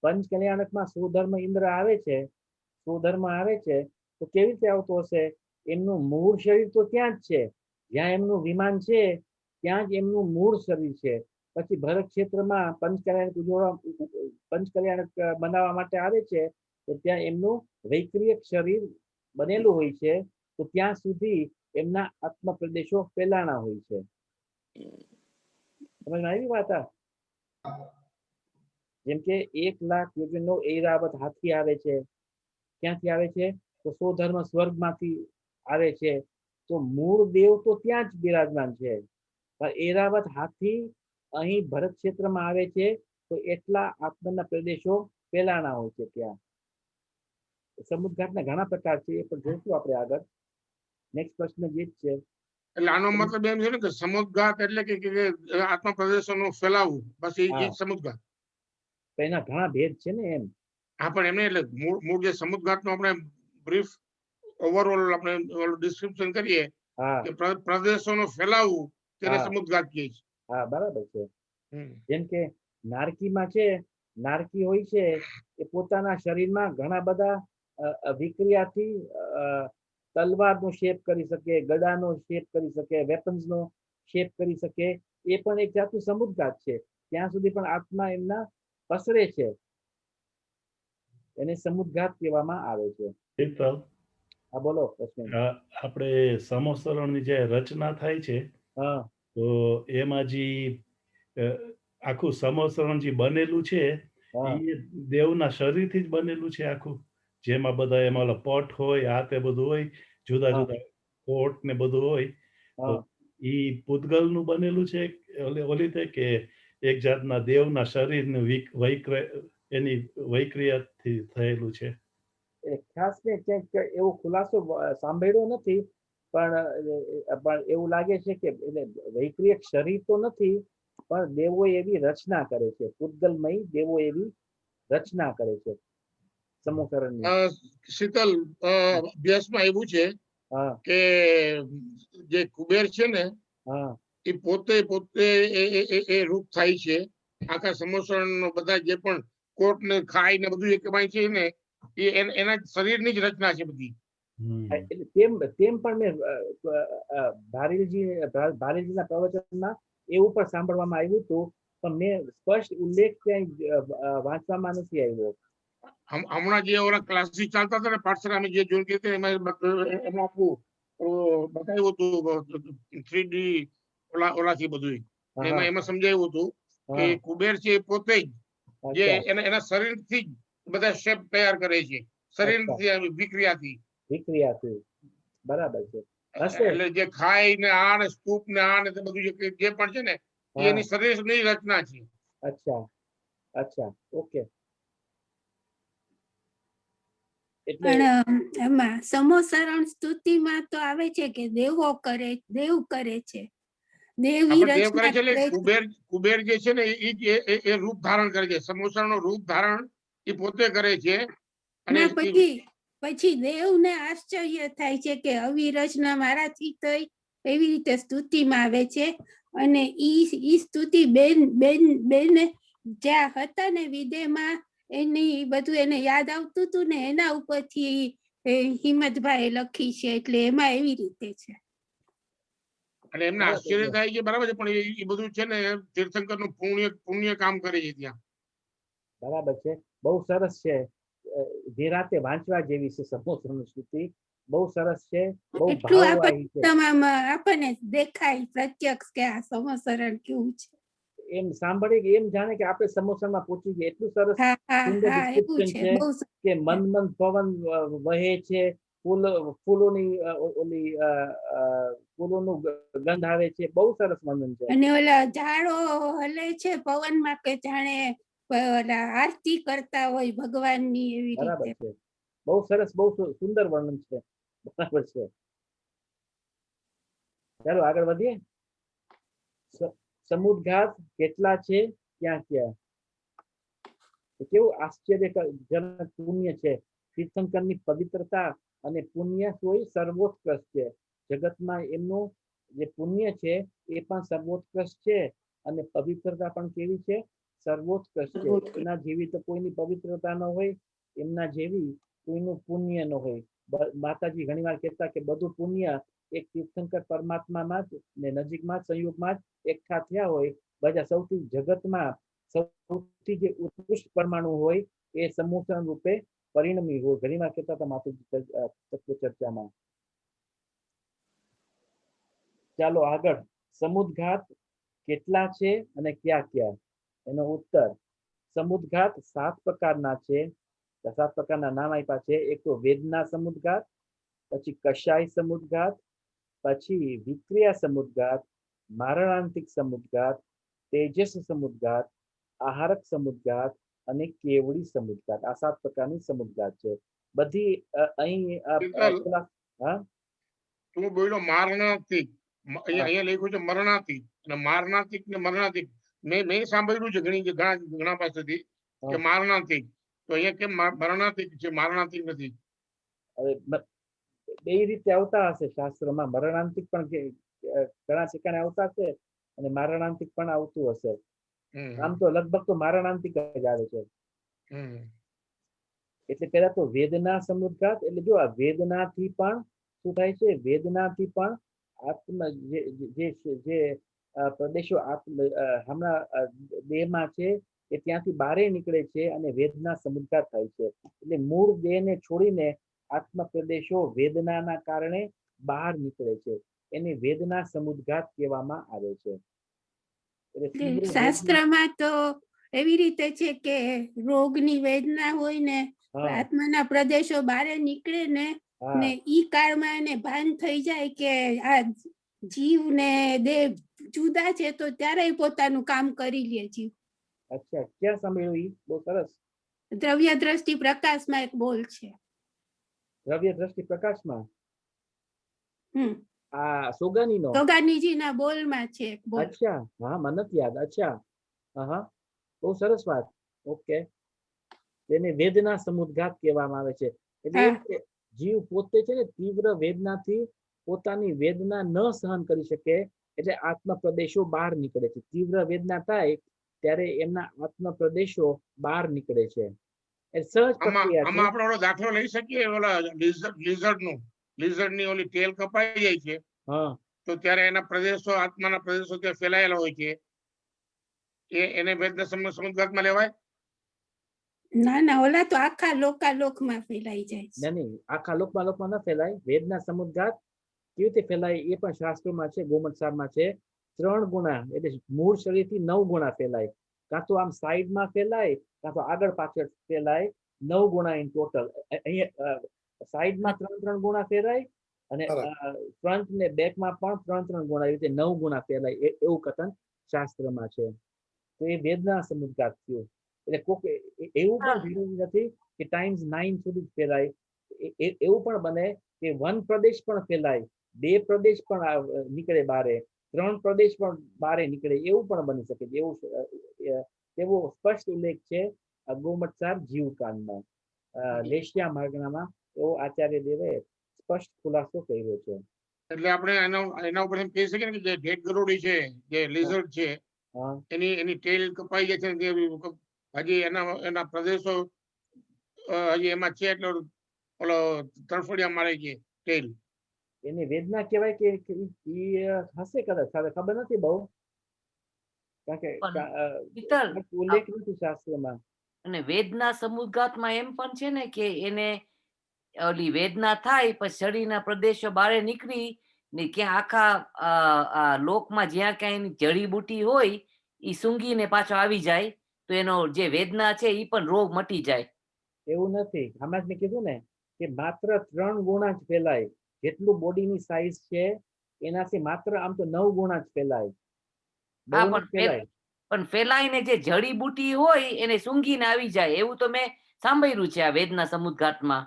પંચ કલ્યાણકમાં સ્વધર્મ ઇન્દ્ર આવે છે, સ્વધર્મ આવે છે, તો કેવી રીતે આવતો હશે? એમનું મૂળ શરીર તો ત્યાં જ છે, જ્યાં એમનું વિમાન છે ત્યાં જ એમનું મૂળ શરીર છે. પછી ભરત ક્ષેત્રમાં પંચકલ્યાણક બનાવવા માટે આવે છે, તો ત્યાં એમનું વૈક્રિયક શરીર બનેલું હોય છે, તો ત્યાં સુધી એમના આત્મ પ્રદેશો ફેલાણા હોય છે. સમજમાં આવી વાત? જેમ કે 1 લાખ યોજનનો ઐરાવત હાથી આવે છે. ક્યાંથી આવે છે? તો સ્વધર્મ સ્વર્ગમાંથી આવે છે, તો મૂળ દેવ તો ત્યાં જ બિરાજમાન છે, પણ એરાવત હાથી અહીં ભરત ક્ષેત્રમાં આવે છે, તો એટલા આત્માના પ્રદેશો પેલાના હોય છે ત્યાં. સમુદ્રઘાટના ઘણા પ્રકાર છે, એ પણ જોઈશું આપણે આગળ. નેક્સ્ટ પ્રશ્ન જે જ છે. એટલે આનો મતલબ એમ છે ને કે સમુદ્રઘાત એટલે કે આત્મા પ્રદેશોનું ફેલાવવું, બસ એ જ સમુદ્રઘાત. એના ઘણા ભેદ છે ને એમ. હા, પણ એમને એટલે મૂળ જે સમુદ્રઘાતનો આપણે બ્રીફ ઓવરઓલ આપણે ડિસ્ક્રિપ્શન કરીએ કે પ્રદેશોનું ફેલાવવું તેને સમુદ્રઘાત કહે છે. હા, બરાબર છે. જેમ કે નારકીમાં છે, નારકી હોય છે એ પોતાના શરીરમાં ઘણા બધા વિક્રિયાથી તલવારનો શેપ કરી શકે, ગદાનો શેપ કરી શકે, વેપન્સનો શેપ કરી શકે, એ પણ એક જાતનું સમુદ્રઘાત છે. ત્યાં સુધી પણ આત્મા એમના પસરે છે, એને સમુદ્રઘાત કહેવામાં આવે છે. હા, બોલો. આપણે સમોસરણની જે રચના થાય છે, તો એમાં જે આખું સમોસરણ જે બનેલું છે એ દેવના શરીરથી જ બનેલું છે આખું, જેમાં બધા એમાં પટ હોય, આ તે બધું હોય, જુદા જુદા કોટ ને બધું હોય, તો ઈ પૂતગલનું બનેલું છે ઓલી રીતે કે એક જાતના દેવના શરીરનું એની વૈક્રિયાથી થયેલું છે? ખાસ ને ક્યાંક એવો ખુલાસો સાંભળ્યો નથી, પણ એવું લાગે છે કે વૈક્રિયક શરીર તો નથી, પણ દેવો એવી રચના કરે છે, પૂતગલમય દેવો એવી રચના કરે છે સમોસરણની. શીતલ, અભ્યાસમાં એવું છે કે જે કુબેર છે ને એ પોતે એ રૂપ થાય છે આખા સમોસરણનો, બધા જે પણ કોટ ને ખાઈ ને બધું એક છે ને એ એના શરીરની જ રચના છે બધી. તેમ પણ મેં ભારેજીના પ્રવચનમાં એવું પણ સાંભળવામાં આવ્યું હતું, પણ મેં સ્પષ્ટ ઉલ્લેખ ક્યાંય વાંચવામાં નથી આવ્યો. હમણાં જે ઓલા ક્લાસીસ ચાલતા હતા ને પાઠશાળા જે જોઈન કરી એમાં આખું બતાવ્યું હતું 3D ઓલાથી બધું, એમાં સમજાવ્યું હતું કે કુબેર છે એ પોતે જ જે એના શરીરથી જ બધા શેપ તૈયાર કરે છે, શરીરથી વિક્રિયાથી. બરાબર છે. એટલે જે ખાઈ ને આ ને સ્તૂપ ને આ ને બધું જે પણ છે ને એની શરીરની રચના છે. અચ્છા, અચ્છા, ઓકે. પણ એમાં સમોસરણ સ્તુતિમાં તો આવે છે કે દેવ કરે છે, કુબેર જે છે ને એ રૂપ ધારણ કરે છે, સમોસરણ નું રૂપ ધારણ એ પોતે કરે છે. અને પછી દેવ ને આશ્ચર્ય થાય છે કે આવી રચના મારાથી થઈ, એવી રીતે સ્તુતિમાં આવે છે. અને ઈ સ્તુતિ બેન જ્યાં હતા ને વિદેહમાં, એની બધું એને યાદ આવતું હતું ને એના ઉપરથી હિંમતભાઈ લખી છે, એટલે એમાં એવી રીતે છે. અને એમને આશ્ચર્ય થાય છે, બરાબર છે, પણ એ બધું છે ને તીર્થંકર નું પુણ્ય કામ કરે છે ત્યાં. બરાબર છે, બહુ સરસ છે. જે રાતે વાંચવા જેવી છે સમોસરણની સ્તુતિ, બહુ સરસ છે, બહુ ભાવવાહી છે. આપણને દેખાય પ્રત્યક્ષ કે આ સમોસરણ કેવું છે, એમ સાંભળી એમ જાણે કે આપણે સમોસરમાં પહોંચી ગયા. એટલું સરસ સુંદર ડિસ્ક્રિપ્શન છે કે મન પવન વહે છે, ફૂલોની ઓલી ફૂલોનું ગંધ આવે છે, બહુ સરસ વર્ણન છે. અને ઓલા ઝાડો હલે છે પવનમાં કે જાણે આરતી કરતા હોય ભગવાનની, એવી બરાબર રીતે. છે, બહુ સરસ, બહુ સુંદર વર્ણન છે. બરાબર છે. ચાલો આગળ વધીએ. સમુદ્રઘાત કેટલા છે, ક્યાં ક્યાં? કેવું આશ્ચર્યજનક પુણ્ય છે. તીર્થંકરની પવિત્રતા અને પુણ્ય કોઈ સર્વોત્કૃષ્ટ છે. જગતમાં એમનું જે પુણ્ય છે એ પણ સર્વોત્કૃષ્ટ છે, અને પવિત્રતા પણ કેવી છે? સર્વોત્કૃષ્ટ છે. એના જેવી તો કોઈની પવિત્રતા ન હોય, એમના જેવી કોઈનું પુણ્ય ન હોય. માતાજી ઘણી વાર કહેતા કે બધું પુણ્ય એક તીર્થંકર પરમાત્મામાં જ ને નજીકમાં જ સંયોગમાં જ એકઠા થયા હોય. બધા સૌથી જગતમાં સૌથી જે ઉત્કૃષ્ટ પરમાણુ હોય એ સમોસરણ રૂપે પરિણમી હોય. ઘણી વાર કહેતા હતા માતાજી તત્વ ચર્ચામાં. ચાલો આગળ. સમુદ્રઘાત કેટલા છે અને ક્યાં ક્યાં? એનો ઉત્તર, સમુદ્રઘાત 7 પ્રકારના છે. 7 પ્રકારના નામ આપ્યા છે. એક તો વેદના સમુદ્ઘાત, પછી કષાય સમુદ્ઘાત, પછી વિક્રિયા સમુદ્ઘાત, મારણાંતિક સમુદ્ઘાત, તેજસ સમુદ્ઘાત, આહારક સમુદ્ઘાત અને કેવડી સમુદ્ઘાત. આ 7 પ્રકારની સમુદ્ઘાત છે. બધી અહીં હા તું બોલ્યો મારણાંતિક, અહીંયા લખ્યું છે મરણાંતિક, અને મારણાંતિક ને મરણાંતિક મેં સાંભળ્યું છે ઘણા પાસેથી કે મારણાંતિક, તો અહીંયા કેમ મરણાંતિક છે, મારણાંતિક નથી? હવે બે રીતે આવતા હશે શાસ્ત્રમાં. મરણાંતિક પણ ઘણા ઠેકાણે આવતા હશે અને મારણાંતિક પણ આવતું હશે. આમ તો લગભગ તો મારણાંતિક જ આવે છે. એટલે પેલા તો વેદના સમુદ્ઘાત, એટલે જો આ વેદનાથી પણ શું થાય છે, વેદનાથી પણ આત્મ જે પ્રદેશો હમણાં દેહમાં છે એ ત્યાંથી બારે નીકળે છે અને વેદના સમુદ્ઘાત થાય છે. એટલે મૂળ દેહને છોડીને આત્મ પ્રદેશો વેદનાના કારણે બહાર નીકળે છે. એને વેદના સમુદ્ઘાત કહેવામાં આવે છે. શાસ્ત્રમાં તો એવી રીતે છે કે રોગની વેદના હોય ને આત્માના પ્રદેશો બારે નીકળે ને ઈ કાળમાં એને ભાન થઈ જાય કે આ જીવ ને દેહ જુદા છે, તો ત્યારે પોતાનું કામ કરી લે જીવ. અચ્છા, ક્યાં સાંભળ્યું? ઈ બહુ સરસ. દ્રવ્ય દ્રષ્ટિ પ્રકાશમાં એક બોલ છે. દ્રવ્ય દ્રષ્ટિ પ્રકાશમાં આ સોગાનીનો, સોગાનીજીના બોલમાં છે એક બોલ. અચ્છા, હા, મને નથી યાદ. અચ્છા, હા, બહુ સરસ વાત. ઓકે, તેને વેદના સમુદ્ઘાત કહેવામાં આવે છે. એટલે જીવ પોતે છે ને તીવ્ર વેદનાથી પોતાની વેદના ન સહન કરી શકે, એટલે આત્મ પ્રદેશો બહાર નીકળે છે. તીવ્ર વેદના થાય ત્યારે એમના આત્મ પ્રદેશો બહાર નીકળે છે. એ સહજ પ્રક્રિયા છે. આમાં આપણે ઓલો દાખલો લઈ શકીએ, ઓલા લિઝર્ડ ની ઓલી તેલ કપાઈ જાય છે, તો ત્યારે એના પ્રદેશો, આત્માના પ્રદેશો ત્યાં ફેલાયેલા હોય છે, એને વેદના સમુદ્ઘાતમાં લેવાય? ના, ઓલા તો આખા લોકાલોકમાં ફેલાઈ જાય. નહીં, આખા લોકમાં ન ફેલાય. વેદના સમુદ્ઘાત કેવી રીતે ફેલાય એ પણ શાસ્ત્રોમાં છે, ગોમતસારમાં છે. 3 ગુણા, એટલે મૂળ શરીરથી 9 ગુણા ફેલાય. કાં તો આમ સાઈડમાં ફેલાય, કાં તો આગળ પાછળ ફેલાય. 9 ગુણા ઇન ટોટલ. અહીંયા સાઈડમાં 3 ગુણા ફેલાય અને ફ્રન્ટ ને બેકમાં પણ 3 ગુણા, એવી રીતે 9 ગુણા ફેલાય. એવું કથન શાસ્ત્રમાં છે. તો એ વેદના સમુદ્ઘાત થયું. એટલે કોક એવું પણ જરૂરી નથી કે ટાઈમ્સ 9 સુધી ફેલાય. એવું પણ બને કે 1 પ્રદેશ પણ ફેલાય, 2 પ્રદેશ પણ નીકળે બારે, 3 પ્રદેશ પણ બારે નીકળે, એવું પણ બની શકે. એવો સ્પષ્ટ ઉલ્લેખ છે ગોમતસાર જીવકાંડમાં. લેશિયા માર્ગનામાં એવો આચાર્ય દેવે સ્પષ્ટ ખુલાસો કર્યો છે. એટલે આપણે એના ઉપર એમ કહી શકીએ ને કે જે ઢેટ ગરોડી છે, જે લિઝર્ડ છે, એની ટેલ કપાઈ જાય છે, હજી એના પ્રદેશો હજી એમાં છે, એટલે ઓલો તરફડિયા મારે છે ટેલ. એની વેદના કહેવાય કે હશે કદાચ, ખબર નથી બહુ, કારણ કે ઉલ્લેખ નથી શાસ્ત્રમાં. અને વેદના સમુદ્ઘાતમાં એમ પણ છે ને કે એને ઓલી વેદના થાય પછી શરીરના પ્રદેશો બહાર નીકળી ને ક્યાં આખા લોકમાં જ્યાં ક્યાંય એની જડીબુટી હોય એ સૂંઘીને પાછો આવી જાય, તો એનો જે વેદના છે એ પણ રોગ મટી જાય. એવું નથી. હમણાં જ મેં કીધું ને કે માત્ર 3 ગુણા જ ફેલાય. જેટલું બોડીની સાઈઝ છે એનાથી માત્ર આમ તો 9 ગુણા જ ફેલાય. પણ ફેલાઈને જે જડીબુટી હોય એને સૂંઘીને આવી જાય, એવું તો મેં સાંભળ્યું છે આ વેદના સમુદ્ઘાતમાં.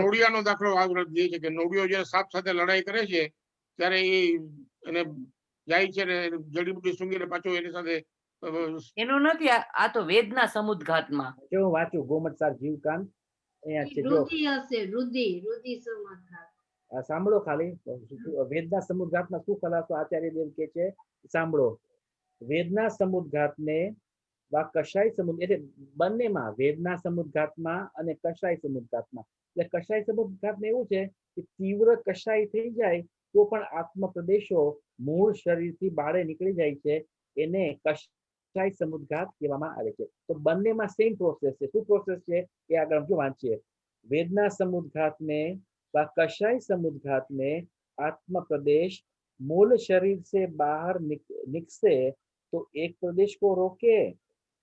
નોળિયાનો દાખલો દે છે કે નોળિયો જયારે સાપ સાથે લડાઈ કરે છે ત્યારે એને જાય છે ને જડીબુટી સૂંઘીને પાછો એની સાથે. એનું નથી, આ તો વેદના સમુદ્ઘાતમાં. જો વાંચું ગોમતસાર જીવકાંડ અહીંયા છે. સાંભળો ખાલી, વેદના સમુદ્ઘાતમાં શું ખલાસો આચાર્ય દેવ કે છે સાંભળો. વેદના સમુદ્ઘાતને કષાય સમુદ્ર, એટલે બંનેમાં, વેદના સમુદ્ઘાતમાં અને કષાય સમુદ્ઘાતમાં. એટલે કષાય સમુદ્ઘાતમાં એવું છે કે તીવ્ર કષાય થઈ જાય તો પણ આત્મ પ્રદેશો મૂળ શરીરથી બારે નીકળી જાય છે, એને કષાય સમુદ્ઘાત કહેવામાં આવે છે. તો બંનેમાં સેમ પ્રોસેસ છે. શું પ્રોસેસ છે એ આગળ વાંચીએ. વેદના समूदघात में व कषाय समूदघात में आत्म प्रदेश मूल शरीर से बाहर निकसे तो एक प्रदेश को रोके,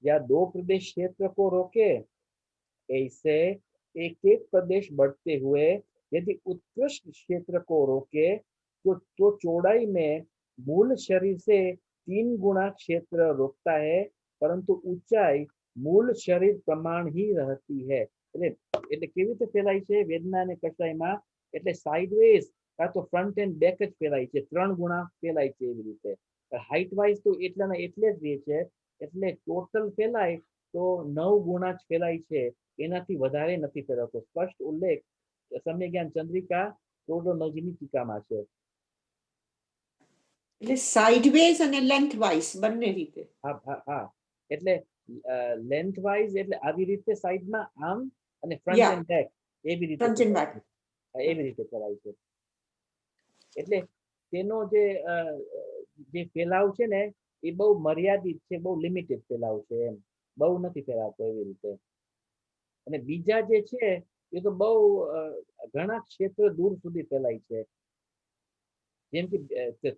या 2 प्रदेश क्षेत्र को रोके, ऐसे एक एक प्रदेश बढ़ते हुए यदि उत्कृष्ट क्षेत्र को रोके तो चौड़ाई में मूल शरीर से 3 गुना क्षेत्र रोकता है, परंतु ऊंचाई मूल शरीर प्रमाण ही रहती है. એટલે કેવી રીતે ફેલાય છે વેદના અને કસાઈમાં? એટલે સાઇડવેઝ કાં તો ફ્રન્ટ એન્ડ બેક જ ફેલાય છે, 3 ગુણા ફેલાય છે એવી રીતે. હાઇટ વાઇઝ તો એટલાના એટલે જ રહે છે, એટલે ટોટલ ફેલાય તો 9 ગુણા જ ફેલાય છે, એનાથી વધારે નથી ફેલાતો. સ્પષ્ટ ઉલ્લેખ સમ્યજ્ઞાન ચંદ્રિકા પ્રોડોનોજીની ટીકામાં છે. એટલે સાઇડવેઝ અને લેન્થ વાઇઝ બંને રીતે. હા, એટલે લેન્થ વાઇઝ એટલે આવી રીતે સાઈડમાં આમ અને ફ્રન્ટ Yeah. એન્ડ બેક એવી રીતે Front and back. એવી રીતે કરાય છે. એટલે તેનો જે ફેલાવ છે ને એ બહુ મર્યાદિત છે, બહુ લિમિટેડ ફેલાવ છે, એમ બહુ નથી ફેલાતો એવી રીતે. અને બીજા જે છે એ તો બહુ ઘણા ક્ષેત્ર દૂર સુધી ફેલાય છે. જેમ કે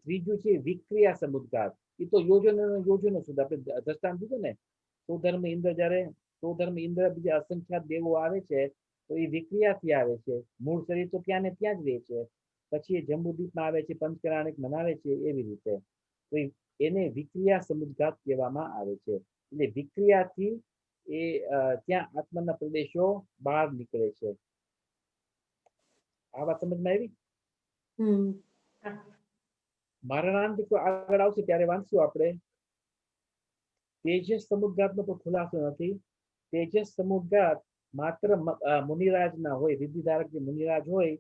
ત્રીજું છે વિક્રિયા સમુદ્ગાર, એ તો યોજનો સુધી આપણે દ્રષ્ટાંત દીધું ને, સ્વધર્મ ઇન્દ્ર જયારે સ્વધર્મ ઇન્દ્ર બીજા અસંખ્યાત દેવો આવે છે તો એ વિક્રિયાથી આવે છે. મૂળ શરીર તો ત્યાં ને ત્યાં જ રહે છે, પછી એ જંબુદ્વીપમાં આવે છે, પંચકરાણિક મનાવે છે એવી રીતે. તો એને વિક્રિયા સમુદ્ગાત કહેવામાં આવે છે. એટલે વિક્રિયાથી એ ત્યાં આત્માના પ્રદેશો બહાર નીકળે છે. આ વાત સમજમાં આવી? મરણાંત તો આગળ આવશે ત્યારે વાંચશું આપણે. તેજસ સમુદ્ગાતનો તો ખુલાસો નથી. તેજસ સમુદ્ગાત માત્ર મુનિરાજના હોય, વિધિધારક જે મુનિરાજ હોય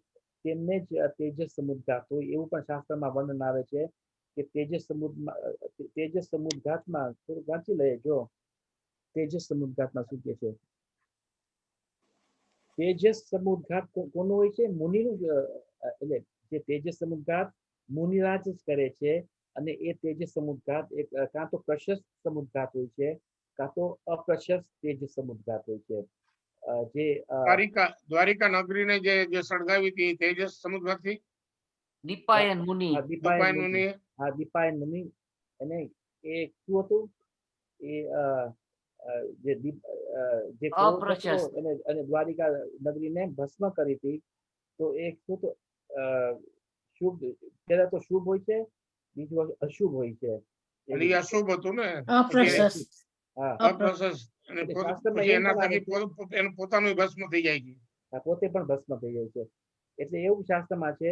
તેમને જ તેજસ સમુદ્ગાત હોય એવું પણ શાસ્ત્રમાં વર્ણન આવે છે કે તેજસ સમુદ્ગાતમાં થોડું વાંચી લઈએ. જો તેજસ સમુદ્ગાતમાં શું કે છે? તેજસ સમુદ્ગાત કોનું હોય છે? મુનિનું. એટલે જે તેજસ સમુદ્ગાત મુનિરાજ જ કરે છે, અને એ તેજસ સમુદ્ગાત એક કાં તો પ્રશસ્ત સમુદ્ગાત હોય છે કાં તો અપ્રશસ્ત તેજસ સમુદ્ગાત હોય છે. જે દ્વારિકા નગરીને જે સળગાવી હતી તેજસ સમુદ્રથી દીપાયન મુનિ. હા, દીપાયન મુનિ. અને એ શું હતું? એ જે અને દ્વારિકા નગરીને ભસ્મ કરી હતી. તો એ શું તો શુભ, પેલા તો શુભ હોય છે, બીજું અશુભ હોય છે. અશુભ હતું ને, અપ્રશસ્ત. અપ્રશસ્ત, અને પછી એના થકી એનું પોતાનું ભસ્મ થઈ જાય છે. પોતે પણ ભસ્મ થઈ જાય છે. એટલે એવું શાસ્ત્રમાં છે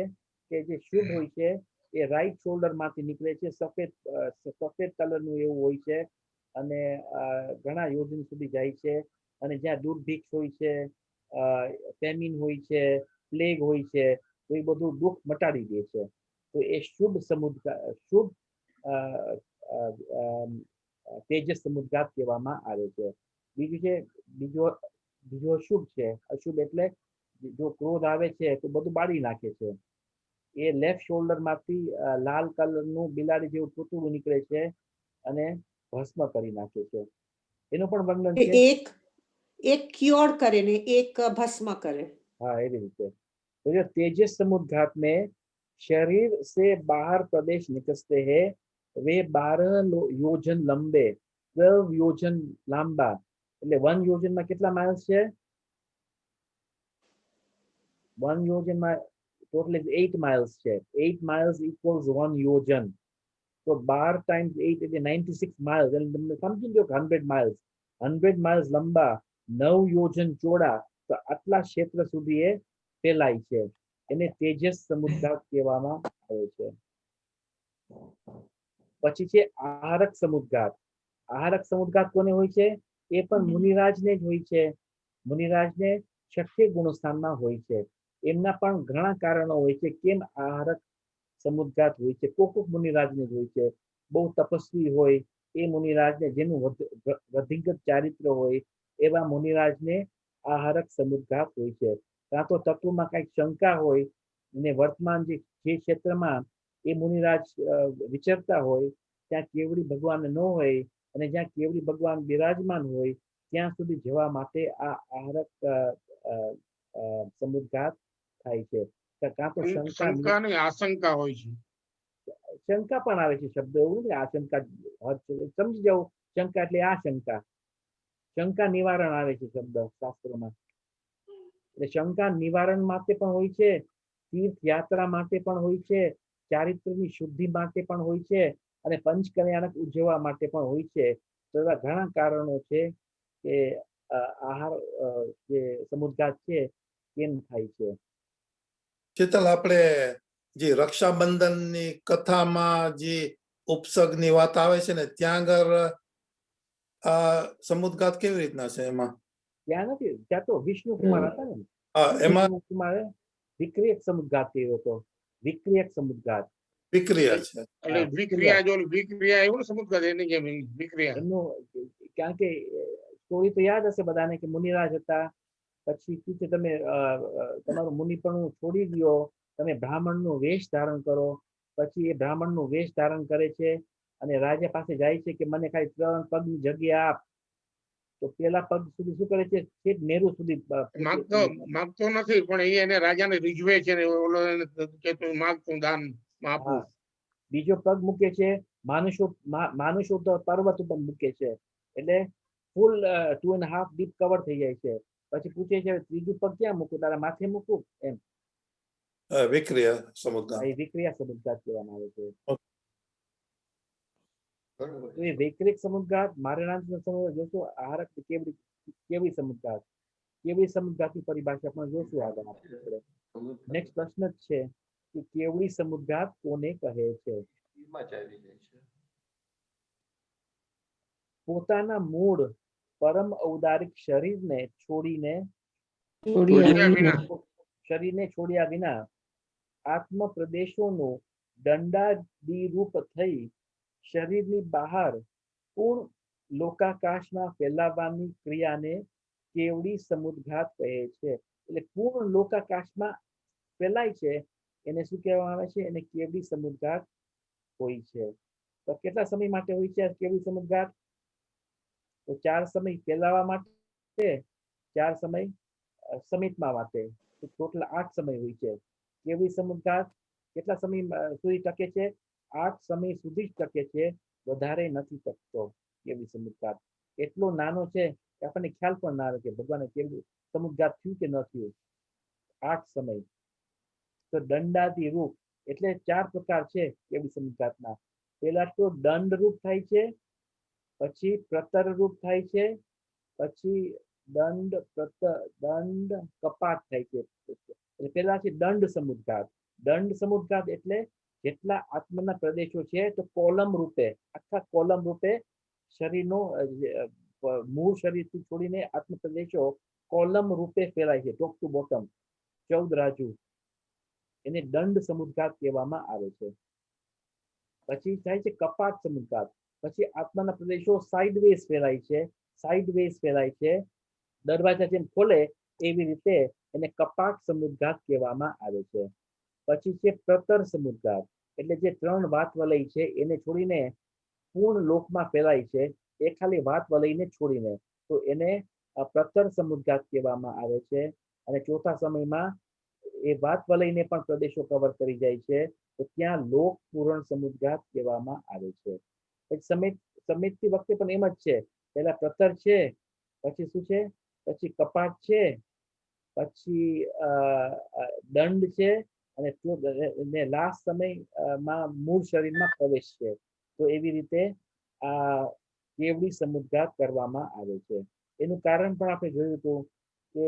કે જે શુભ હોય છે એ રાઈટ શોલ્ડર માંથી નીકળે છે, સફેદ કલરનું એવું હોય છે, અને ઘણા યોજન સુધી જાય છે. અને જ્યાં દુર્ભિક્ષ હોય છે, ફેમિન હોય છે, પ્લેગ હોય છે, તો એ બધું દુઃખ મટાડી દે છે. તો એ શુભ શુભ તેજસ સમુદ્ગાત કહેવામાં આવે છે. બીજું છે બીજો અશુભ છે. અશુભ એટલે જો ક્રોધ આવે છે તો બધું બાળી નાખે છે. એ લેફ્ટ શોલ્ડર માંથી લાલ કલરનું બિલાડી જેવું પૂતળું નીકળે છે અને ભસ્મ કરી નાખે છે. એનું પણ વર્ણન છે. એક ક્યોર કરે ને એક ભસ્મ કરે. हाँ, एवी रीते. तो जो तेजस समुद्घात में शरीर से बाहर प्रदेश निकलते हैं, वे 12 योजन लंबे, 12 योजन लांबा. એટલે 1 યોજનમાં કેટલા માઇલ્સ છે? 1 યોજનમાં ટોટલ 8 માઇલ્સ છે. 8 માઇલ્સ ઇક્વલ્સ 1 યોજન. તો 12 ટાઈમ્સ 8 એટલે 96 માઇલ્સ. એટલે તમને સમજી લો કે 100 માઇલ્સ. 100 માઇલ્સ લંબા, 9 યોજન ચોડા. તો આટલા ક્ષેત્ર સુધી એ ફેલાય છે. એને તેજસ સમુદ્ગાત કહેવામાં આવે છે. પછી છે આહારક સમુદ્ગાત. આહારક સમુદ્ગાત કોને હોય છે? એ પણ મુનિરાજને જ હોય છે. મુનિરાજને શક્તિ ગુણસ્થાનમાં હોય છે. એમના પણ ઘણા કારણો હોય છે કેમ આહારક સમુદ્ગાત હોય છે. કોક મુનિરાજને જ હોય છે. બહુ તપસ્વી હોય એ મુનિરાજને, જેનું વધિગત ચારિત્ર હોય એવા મુનિરાજને આહારક સમુદ્ગાત હોય છે. કાં તો તત્વમાં કઈક શંકા હોય અને વર્તમાન જે ક્ષેત્રમાં એ મુનિરાજ વિચરતા હોય ત્યાં કેવડી ભગવાન ન હોય અને જ્યાં કેવડી ભગવાન બિરાજમાન હોય ત્યાં સુધી જવા માટે આ આહારક સમુદ્ગાત થાય છે. કાં તો શંકા ને આશંકા હોય છે. શંકા પણ આવે છે શબ્દ, એવું નથી આશંકા સમજી જાવ. શંકા એટલે આશંકા, શંકા નિવારણ આવે છે શબ્દ શાસ્ત્રોમાં. એટલે શંકા નિવારણ માટે પણ હોય છે, તીર્થ યાત્રા માટે પણ હોય છે, ચારિત્રની શુદ્ધિ માટે પણ હોય છે, અને પંચકલ્યાણક ઉજવવા માટે પણ હોય છે. તો એવા ઘણા કારણો છે કે આહાર જે સમુદ્ઘાત છે કેમ થાય છે. શીતલ, આપણે જે રક્ષાબંધનની કથામાં જે ઉપસર્ગની વાત આવે છે ને, ત્યાં આગળ આ સમુદ્ઘાત કેવી રીતના છે એમાં? ત્યાં નથી, ત્યાં તો વિષ્ણુ કુમાર હતા ને, એમાં વિષ્ણુ કુમારે વિક્રિયક સમુદ્ઘાત કર્યો હતો. વિક્રિયક સમુદ્ઘાત વિક્રિયા છે. એટલે વિક્રિયા જો વિક્રિયા એવું સમુદ્ઘાત એની જેમ વિક્રિયા. એમનું, કારણ કે સ્ટોરી તો યાદ હશે બધાને કે મુનિરાજ હતા, પછી કીધું તમે તમારું મુનિપણું છોડી દો, તમે બ્રાહ્મણનું વેશ ધારણ કરો. પછી એ બ્રાહ્મણનું વેશ ધારણ કરે છે અને રાજા પાસે જાય છે કે મને ખાલી 3 પગની જગ્યા આપ. તો પેલા પગ સુધી શું કરે છે, છેક મેરુ સુધી માંગતો નથી, પણ એ એને રાજાને રીઝવે છે ને ઓલો એને કે તું માંગ, તું દાન આપું. બીજો પગ મૂકે છે માનુષો પર્વત ઉપર મૂકે છે, એટલે ફૂલ 2.5 ડીપ કવર થઈ જાય છે. પછી પૂછે છે ત્રીજું પગ ક્યાં મૂકું, તારા માથે મૂકું એમ. વિક્રિયા સમુદ્ઘાત. એ વિક્રિયા સમુદ્ઘાત કહેવામાં આવે છે. એ વૈક્રિક સમુદ્ઘાત, મારણાંતનો સમુદ્ઘાત જોશું. આહારક કેવડી સમુદ્ઘાત, કેવડી સમુદ્ઘાતની પરિભાષા પણ જોશું આગળ આપણે. નેક્સ્ટ પ્રશ્ન જ છે કે કેવડી સમુદ્ઘાત કોને કહે છે? પોતાના મૂળ પરમ ઔદારિક શરીરને છોડ્યા વિના આત્મ પ્રદેશોનું દંડાદિરૂપ થઈ શરીરની બહાર પૂર્ણ લોકાકાશમાં ફેલાવવાની ક્રિયાને કેવડી સમુદ્ઘાત કહે છે. એટલે પૂર્ણ લોકાકાશમાં ફેલાય છે એને શું કહેવામાં આવે છે? એને કેવડી સમુદ્ઘાત હોય છે. તો કેટલા સમય માટે હોય છે કેવડી સમુદ્ઘાત? તો 4 સમય ફેલાવા માટે, 4 સમય સમિતમાં માટે, ટોટલ 8 સમય હોય છે. કેવડી સમુદ્ઘાત કેટલા સમય સુધી ટકે છે? 8 સમય સુધી જ ટકે છે, વધારે નથી ટકતો. કેવડી સમુદ્ઘાત એટલો નાનો છે કે આપણને ખ્યાલ પણ ના આવે કે ભગવાને કેવડી સમુદ્ઘાત થયું કે ન થયું. 8 સમય. તો દંડાદી રૂપ એટલે 4 પ્રકાર છે કેવડી સમુદ્ઘાતના. પેલા તો દંડ રૂપ થાય છે, પછી પ્રતર રૂપ થાય છે, પછી દંડ કપાત થાય છે. એટલે પેલા છે દંડ સમુદ્ઘાત. દંડ સમુદ્ઘાત એટલે જેટલા આત્માના પ્રદેશો છે તો કોલમ રૂપે, આખા કોલમ રૂપે શરીરનો મૂળ શરીરથી છોડીને આત્મ પ્રદેશો કોલમ રૂપે ફેલાય છે, ટોપ ટુ બોટમ, 14 રાજુ. એને દંડ સમુદ્ઘાત કહેવામાં આવે છે. પછી થાય છે કપાત સમુદ્ઘાત. પછી આત્માના પ્રદેશો સાઇડવેઝ ફેલાય છે, સાઇડવેઝ ફેલાય છે, દરવાજા જેમ ખોલે એવી રીતે એને કપાટ સમુદ્ઘાત કહેવામાં આવે છે. પછી છે પ્રતર સમુદ્ઘાત, એટલે જે 3 વાત વલય છે એને છોડીને પૂર્ણ લોકમાં ફેલાય છે, એ ખાલી વાત વલયને છોડીને, તો એને પ્રતર સમુદ્ઘાત કહેવામાં આવે છે. અને ચોથા સમયમાં એ વાત વલયને પણ પ્રદેશો કવર કરી જાય છે, તો ત્યાં લોક પૂરણ સમુદ્ઘાત કહેવામાં આવે છે. સમિતિ વખતે પણ એમ જ છે, પહેલા પ્રતર છે, પછી શું છે, પછી કપાટ છે, પછી દંડ છે, અને લાસ્ટ સમયમાં મૂળ શરીરમાં પ્રવેશ છે. તો એવી રીતે આ કેવડી સમુદ્ઘાત કરવામાં આવે છે. એનું કારણ પણ આપણે જોયું હતું કે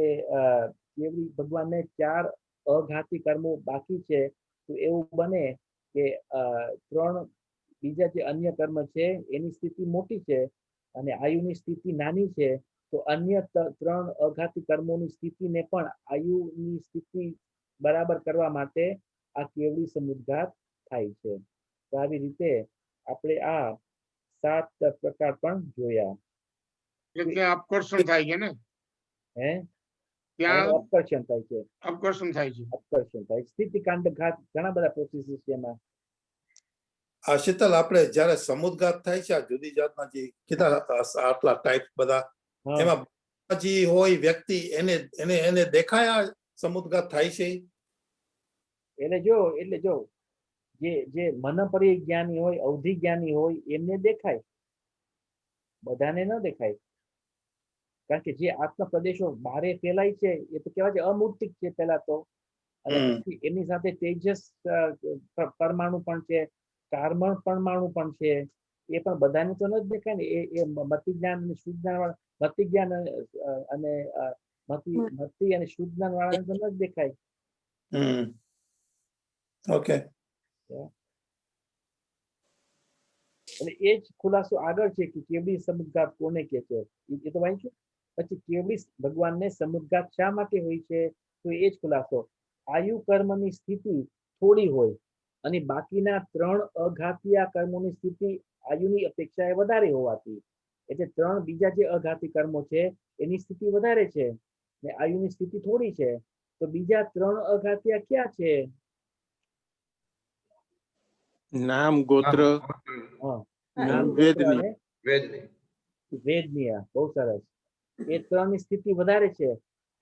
કેવડી ભગવાનને 4 અઘાતી કર્મો બાકી છે, તો એવું બને કે 3 બીજા જે અન્ય કર્મ છે એની સ્થિતિ મોટી છે અને આયુની સ્થિતિ નાની છે, તો અન્ય 3 અઘાતી કર્મોની સ્થિતિને પણ આયુની સ્થિતિ બરાબર કરવા માટે આ કેવડી સમુદ્ઘાત થાય છે. તો આવી રીતે આપણે આ 7 પ્રકાર પણ જોયા. એટલે અપકર્ષણ થાય છે ને? હે? ત્યાં અપકર્ષણ થાય છે. અપકર્ષણ થાય છે. અપકર્ષણ થાય. સ્થિતિકાંડ ઘાત, ઘણા બધા પ્રોસેસીસ છે એમાં. આ શીતલ, આપણે જયારે સમુદ્ઘાત થાય છે, આ જુદી જાતના જે કીધા આટલા ટાઈપ બધા, એમાં જે હોય વ્યક્તિ એને દેખાય સમુદ્ઘાત થાય છે? એટલે જો જે મન પરિજ્ઞાની હોય, અવધિ જ્ઞાની હોય એમને દેખાય, બધાને ન દેખાય. કારણ કે જે આત્મ પ્રદેશો બારે ફેલાય છે એ તો કહેવાય છે અમૂર્તિક છે પહેલા તો, અને પછી એની સાથે તેજસ પરમાણુ પણ છે, કાર્બન પરમાણુ પણ છે. એ પણ બધાને તો ન જ દેખાય ને. એ મતિ જ્ઞાન અને શુદ્ધ જ્ઞાન વાળા, મતિ જ્ઞાન અને મતિ અને શુદ્ધ જ્ઞાન વાળાને તો ન જ દેખાય. ઓકે. એટલે એ જ ખુલાસો આગળ છે કે કેવડી સમુદ્ઘાત કોને કે છે એ તો વાંચ્યું. પછી કેવડી ભગવાનને સમુદ્ઘાત શા માટે હોય છે, તો એ જ ખુલાસો. આયુ કર્મની સ્થિતિ થોડી હોય અને બાકીના 3 અઘાતીય કર્મોની સ્થિતિ આયુની અપેક્ષાએ વધારે હોવાથી, એટલે 3 બીજા જે અઘાતી કર્મો છે એની સ્થિતિ વધારે છે ને આયુની સ્થિતિ થોડી છે. તો બીજા 3 અઘાતીય ક્યાં છે? નામ, ગોત્ર, નામ, ગોત્ર અને વેદનીય. બહુ સરસ. એ 3 ની સ્થિતિ વધારે છે,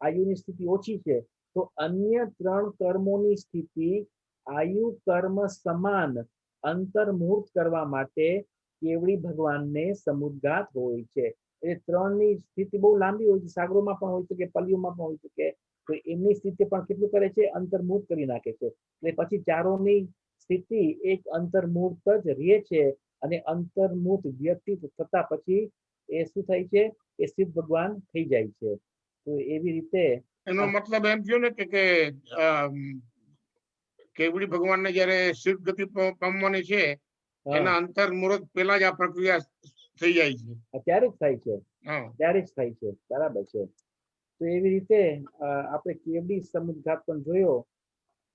આયુની સ્થિતિ ઓછી છે. તો અન્ય 3 કર્મોની સ્થિતિ આયુ કર્મ સમાન અંતર્મુહૂર્ત કરવા માટે કેવડી ભગવાનને સમુદ્ઘાત હોય છે. એટલે 3 ની સ્થિતિ બહુ લાંબી હોય છે, સાગરોમાં પણ હોય શકે, પલ્લીઓમાં પણ હોય શકે. તો એમની સ્થિતિ પણ કેટલું કરે છે? અંતર્મુહૂર્ત કરી નાખે છે. એટલે પછી ચારોની સ્થિતિ એક અંતર્મુહૂર્ત જ રહે છે, અને અંતર્મુહૂર્ત વ્યક્તિ થતા પછી એ શું થાય છે? એ સિદ્ધ ભગવાન થઈ જાય છે. તો એવી રીતે એનો મતલબ એમ થયો ને કે કેવડી ભગવાનને જયારે સિદ્ધ ગતિ પામવાની છે એના અંતર મુહૂર્ત પહેલા જ આ પ્રક્રિયા થઈ જાય છે. ત્યારે જ થાય છે, ત્યારે જ થાય છે. બરાબર છે. તો એવી રીતે આપણે કેવડી સમુદ્ઘાત પણ જોયો.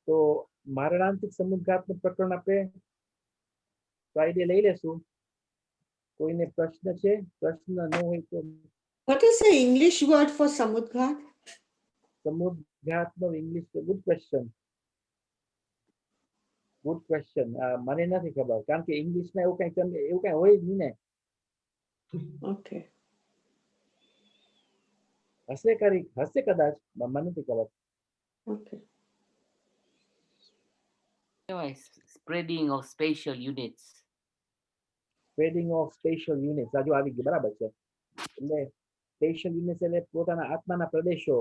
તો મારણાંતિક સમુદ્ઘાતનું પ્રકરણ આપણે ફ્રાઈડે લઈ લેશું. કોઈને પ્રશ્ન છે? પ્રશ્ન ન હોય તો What is the English word for samudghat? સમુદ્ઘાતનો English. Good question, good question. મને નથી ખબર, કારણ કે ઇંગ્લિશમાં એવું કઈ હોય જ નહીં ને. Okay. હશે કદાચ, મને નથી ખબર. Okay. Spreading of spatial units. Spreading of special units. આજુ આવી ગયું. બરાબર છે. એટલે સ્પેશિયલ યુનિટ્સ એટલે પોતાના આત્માના પ્રદેશો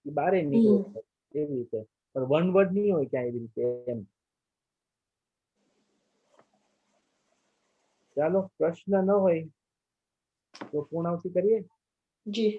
એ બારે નીકળે એવી રીતે. પણ વન વર્ડ નહીં હોય ક્યાં એવી રીતે એમ. ચાલો, પ્રશ્ન ન હોય તો પૂર્ણાવતી કરીએ. જી.